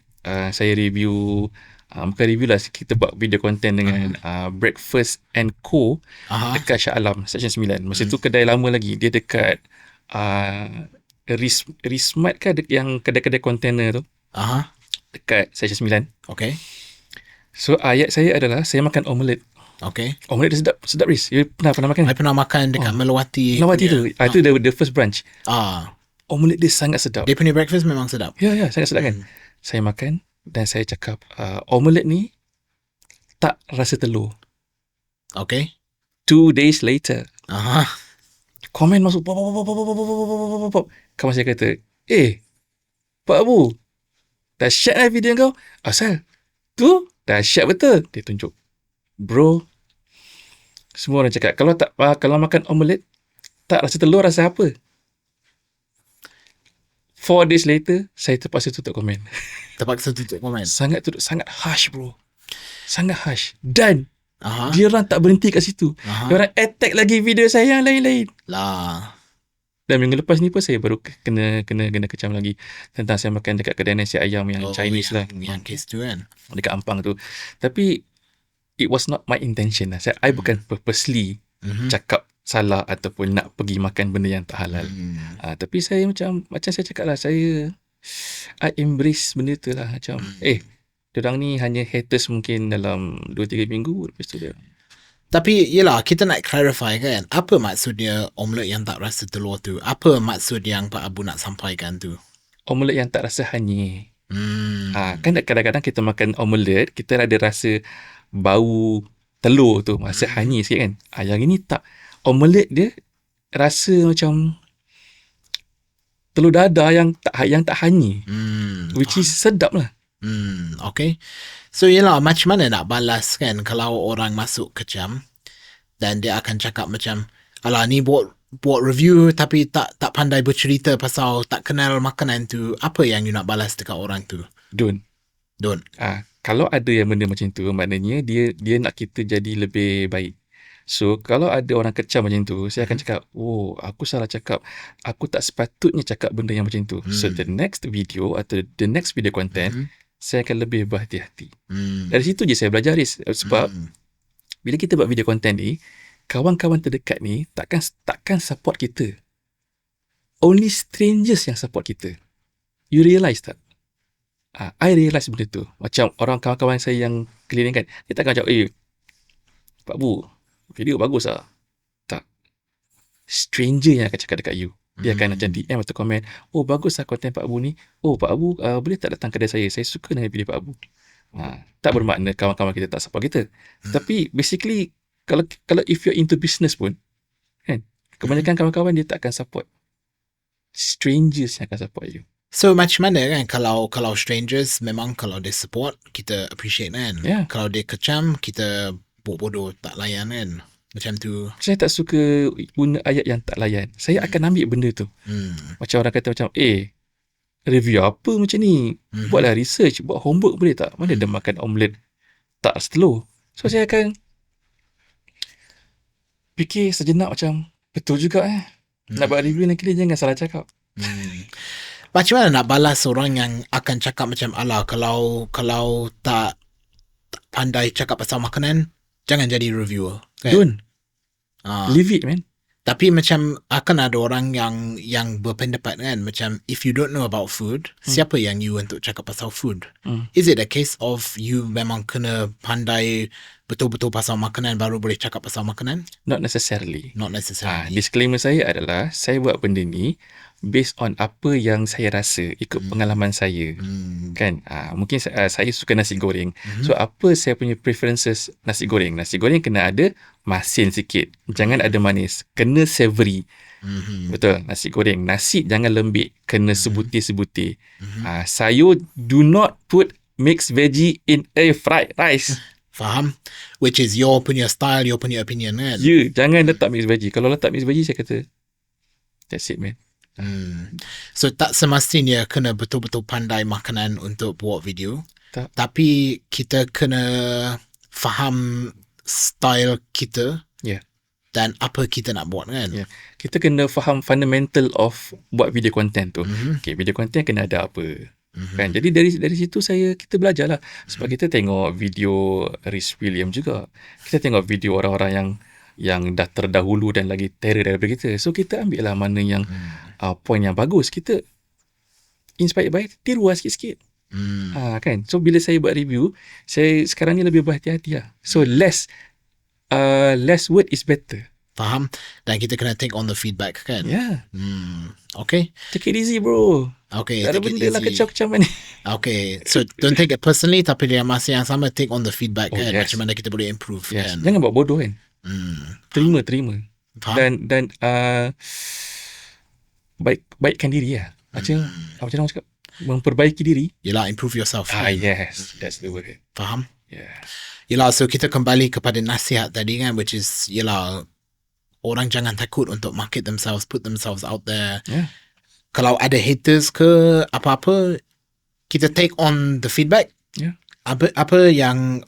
Speaker 2: saya review, bukan review lah, kita buat video content dengan Breakfast and Co dekat Shah Alam, Section 9. Masa tu kedai lama lagi. Dia dekat Rismart ke yang kedai-kedai kontainer tu. Dekat Section 9.
Speaker 1: Okay.
Speaker 2: So ayat saya adalah saya makan omelette.
Speaker 1: Okay.
Speaker 2: Omelette dia sedap Riz. You pernah makan?
Speaker 1: I pernah makan dekat Melawati.
Speaker 2: Melawati tu. Itu the first branch. Omelette dia sangat sedap.
Speaker 1: Dia punya breakfast memang sedap.
Speaker 2: Ya, sangat sedap kan. Saya makan dan saya cakap omelette ni tak rasa telur.
Speaker 1: Okay.
Speaker 2: 2 days later. Komen masuk pop. Kawan saya kata, Pak Abu, dahsyat lah video kau. Asal tu dahsyat betul. Dia tunjuk. Bro, semua orang cakap kalau makan omelette tak rasa telur, rasa apa? 4 days later, saya terpaksa tutup komen. Sangat harsh bro. Sangat harsh. Dan dia orang tak berhenti kat situ. Dia orang attack lagi video saya yang lain-lain
Speaker 1: lah.
Speaker 2: Dan minggu lepas ni pun saya baru kena kecam lagi tentang saya makan dekat kedai nasi ayam yang Chinese lah.
Speaker 1: Yang case tu kan, dekat
Speaker 2: Ampang tu. Tapi it was not my intention lah. I bukan purposely cakap salah ataupun nak pergi makan benda yang tak halal. Tapi saya macam saya cakap lah, I embrace benda tu lah. Macam diorang ni hanya haters mungkin dalam 2-3 minggu, lepas tu dia.
Speaker 1: Tapi yelah, kita nak clarify kan, apa maksudnya omelette yang tak rasa telur tu? Apa maksud yang Pak Abu nak sampaikan tu?
Speaker 2: Omelette yang tak rasa hanyir. Kan kadang-kadang kita makan omelette, kita ada rasa bau telur tu, rasa hanyir sikit kan. Yang ini tak. Omelette dia rasa macam telur dadah yang tak hanyir. Which is sedap lah.
Speaker 1: Okay. So yelah, macam mana nak balas kan kalau orang masuk kecam dan dia akan cakap macam, alah ni buat review tapi tak pandai bercerita pasal tak kenal makanan tu. Apa yang you nak balas dekat orang tu?
Speaker 2: Don't. Kalau ada yang benda macam tu, maknanya dia nak kita jadi lebih baik. So kalau ada orang kecam macam tu, saya akan cakap, aku salah cakap, aku tak sepatutnya cakap benda yang macam tu. So the next video atau the next video content, saya akan lebih berhati-hati. Dari situ je saya belajar, Riz. Sebab bila kita buat video content ni, kawan-kawan terdekat ni takkan support kita. Only strangers yang support kita. You realise tak? I realise benda tu. Macam orang kawan-kawan saya yang keliling kan, dia takkan cakap, Pak Bu, video bagus lah. Tak. Stranger yang akan cakap dekat you. Dia akan macam DM atau komen, bagus lah konten Pak Abu ni. Pak Abu, boleh tak datang kedai saya? Saya suka dengan video Pak Abu. Tak bermakna kawan-kawan kita tak support kita. Tapi basically, kalau if you're into business pun, kan, kebanyakan kawan-kawan dia tak akan support. Strangers yang akan support you.
Speaker 1: So macam mana kan kalau strangers, memang kalau dia support, kita appreciate kan. Kalau dia kecam, kita bodoh tak layan kan. Macam tu.
Speaker 2: Saya tak suka guna ayat yang tak layan. Saya akan ambil benda tu. Macam orang kata macam, review apa macam ni. Buatlah research, buat homework boleh tak? Mana dia makan omelette tak setelur. So saya akan fikir sejenak macam betul juga nak buat review ni kira jangan salah cakap.
Speaker 1: Macam mana nak balas orang yang akan cakap macam alah kalau tak pandai cakap pasal makanan jangan jadi reviewer kan?
Speaker 2: Don't. Leave it, man.
Speaker 1: Tapi macam akan ada orang yang berpendapat kan macam if you don't know about food, siapa yang you untuk cakap pasal food? Is it a case of you memang kena pandai betul-betul pasal makanan baru boleh cakap pasal makanan?
Speaker 2: Not necessarily.
Speaker 1: Not necessarily.
Speaker 2: Disclaimer saya adalah saya buat benda ni based on apa yang saya rasa ikut pengalaman saya. Kan? Mungkin saya suka nasi goreng. So apa saya punya preferences nasi goreng? Nasi goreng kena ada masin sikit. Jangan ada manis. Kena savory. Betul. Nasi goreng. Nasi jangan lembik. Kena sebutir-sebutir. Sayur do not put mixed veggie in a fried rice.
Speaker 1: Faham? Which is your punya style, your punya opinion kan?
Speaker 2: Jangan letak mixed veggie. Kalau letak mixed veggie, saya kata that's it, man.
Speaker 1: So tak semestinya kena betul-betul pandai makanan untuk buat video.
Speaker 2: Tak.
Speaker 1: Tapi kita kena faham style kita dan apa kita nak buat kan.
Speaker 2: Kita kena faham fundamental of buat video content tu. Okay, video content kena ada apa. Kan? Jadi dari situ kita belajar lah. Sebab kita tengok video Rhys Williams juga. Kita tengok video orang-orang yang dah terdahulu dan lagi terror daripada kita. So kita ambil lah mana yang point yang bagus. Kita inspired by, tiru lah sikit-sikit. Kan? So bila saya buat review, saya sekarang ni lebih berhati-hati lah. So less word is better.
Speaker 1: Faham? Dan kita kena take on the feedback kan?
Speaker 2: Yeah.
Speaker 1: Okay.
Speaker 2: Take it easy, bro.
Speaker 1: Okay.
Speaker 2: Tak ada benda lah kacau-kacau ni.
Speaker 1: Okay. So don't take it personally, tapi dia masa yang sama take on the feedback kan?
Speaker 2: Yes.
Speaker 1: Macam mana kita boleh improve kan?
Speaker 2: Jangan buat bodoh kan? Terima.
Speaker 1: Faham?
Speaker 2: Dan baikkan diri lah. Macam orang cakap, memperbaiki diri.
Speaker 1: Yelah, improve yourself.
Speaker 2: Yes, that's the word.
Speaker 1: Faham?
Speaker 2: Yeah.
Speaker 1: Yelah, so kita kembali kepada nasihat tadi kan, which is, yelah, orang jangan takut untuk market themselves, put themselves out there.
Speaker 2: Yeah.
Speaker 1: Kalau ada haters ke apa-apa, kita take on the feedback.
Speaker 2: Yeah.
Speaker 1: Apa yang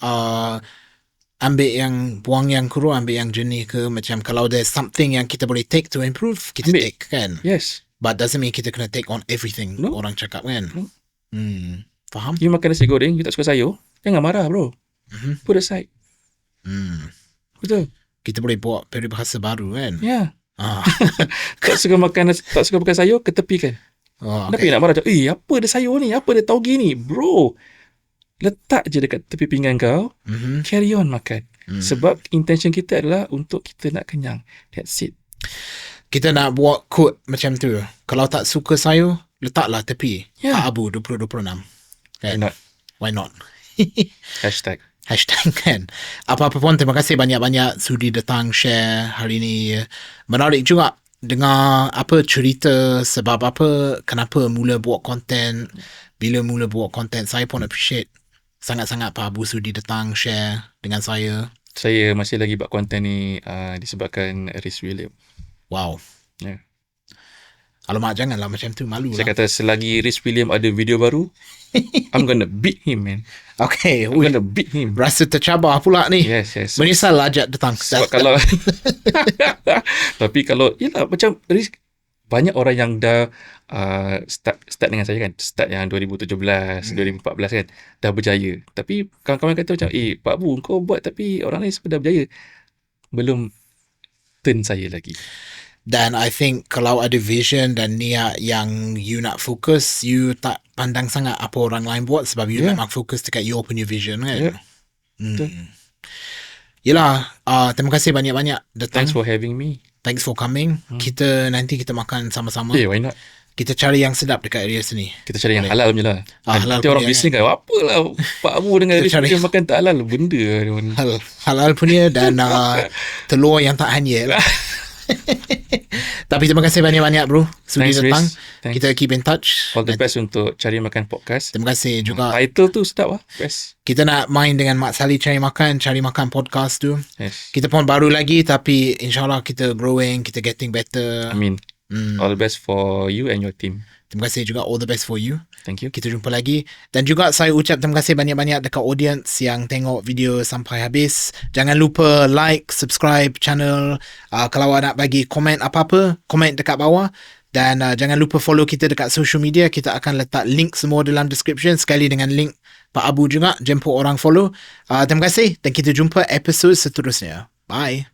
Speaker 1: ambil yang buang yang kuru, ambil yang jernih ke, macam kalau there's something yang kita boleh take to improve, kita
Speaker 2: ambil.
Speaker 1: take kan.
Speaker 2: Yes.
Speaker 1: But doesn't mean kita kena take on everything orang cakap kan. Faham?
Speaker 2: You makan nasi goreng, you tak suka sayur, jangan marah, bro. Put aside. Betul.
Speaker 1: Kita boleh buat peribahasa baru kan.
Speaker 2: Ya. Tak suka makan sayur, ketepikan. Kenapa nak marah? Apa dia sayur ni? Apa dia tauge ni? Bro, letak je dekat tepi pinggan kau. Carry on makan. Sebab intention kita adalah untuk kita nak kenyang. That's it.
Speaker 1: Kita nak buat quote macam tu. Kalau tak suka sayur, letaklah tepi.
Speaker 2: Yeah.
Speaker 1: Abu 2026.
Speaker 2: Why not?
Speaker 1: Why not?
Speaker 2: Hashtag
Speaker 1: kan. Apa-apa pun, terima kasih banyak-banyak sudi datang share hari ni. Menarik juga dengar apa cerita, sebab apa, kenapa mula buat konten, bila mula buat konten. Saya pun appreciate sangat-sangat Pak Abu sudi datang share dengan saya.
Speaker 2: Saya masih lagi buat konten ni disebabkan Rhys Williams.
Speaker 1: Wow.
Speaker 2: Yeah.
Speaker 1: Alamak, janganlah macam tu, malu
Speaker 2: Saya
Speaker 1: lah.
Speaker 2: kata selagi Rhys Williams ada video baru, I'm gonna beat him, man.
Speaker 1: Okay.
Speaker 2: I'm gonna beat him.
Speaker 1: Rasa tercabar pula ni.
Speaker 2: Yes.
Speaker 1: Menyesal ajak datang.
Speaker 2: Sebab kalau tapi kalau yelah, macam banyak orang yang dah start dengan saya kan, start yang 2017 2014 kan, dah berjaya. Tapi kawan-kawan kata macam Pak Abu, kau buat tapi orang lain semua dah berjaya, belum turn saya lagi.
Speaker 1: Dan I think kalau ada vision dan niat yang you nak fokus, you tak pandang sangat apa orang lain buat, sebab you memang fokus dekat your punya vision kan. Yelah, terima kasih banyak-banyak datang.
Speaker 2: Thanks for having me.
Speaker 1: Thanks for coming. Nanti kita makan sama-sama.
Speaker 2: Why not?
Speaker 1: Kita cari yang sedap dekat area sini.
Speaker 2: Kita cari yang halal punya lah.
Speaker 1: Halal
Speaker 2: nanti orang
Speaker 1: punya,
Speaker 2: bising kan, apalah Pak Abu dengan dia makan tak halal, benda
Speaker 1: halal punya dan telur yang tak hanyir. Tapi terima kasih banyak-banyak bro sudi datang. Kita keep in touch.
Speaker 2: All the best untuk Cari Makan Podcast.
Speaker 1: Terima kasih juga.
Speaker 2: Title tu sedap lah. Best.
Speaker 1: Kita nak main dengan Mak Sali Cari Makan Podcast tu.
Speaker 2: Yes.
Speaker 1: Kita pun baru lagi, tapi insyaAllah kita growing, kita getting better.
Speaker 2: Amin. All the best for you and your team.
Speaker 1: Terima kasih juga. All the best for you.
Speaker 2: Thank you.
Speaker 1: Kita jumpa lagi. Dan juga saya ucap terima kasih banyak-banyak dekat audience yang tengok video sampai habis. Jangan lupa like, subscribe channel. Kalau nak bagi komen apa-apa, komen dekat bawah. Dan jangan lupa follow kita dekat social media. Kita akan letak link semua dalam description. Sekali dengan link Pak Abu juga. Jemput orang follow. Terima kasih. Dan kita jumpa episod seterusnya. Bye.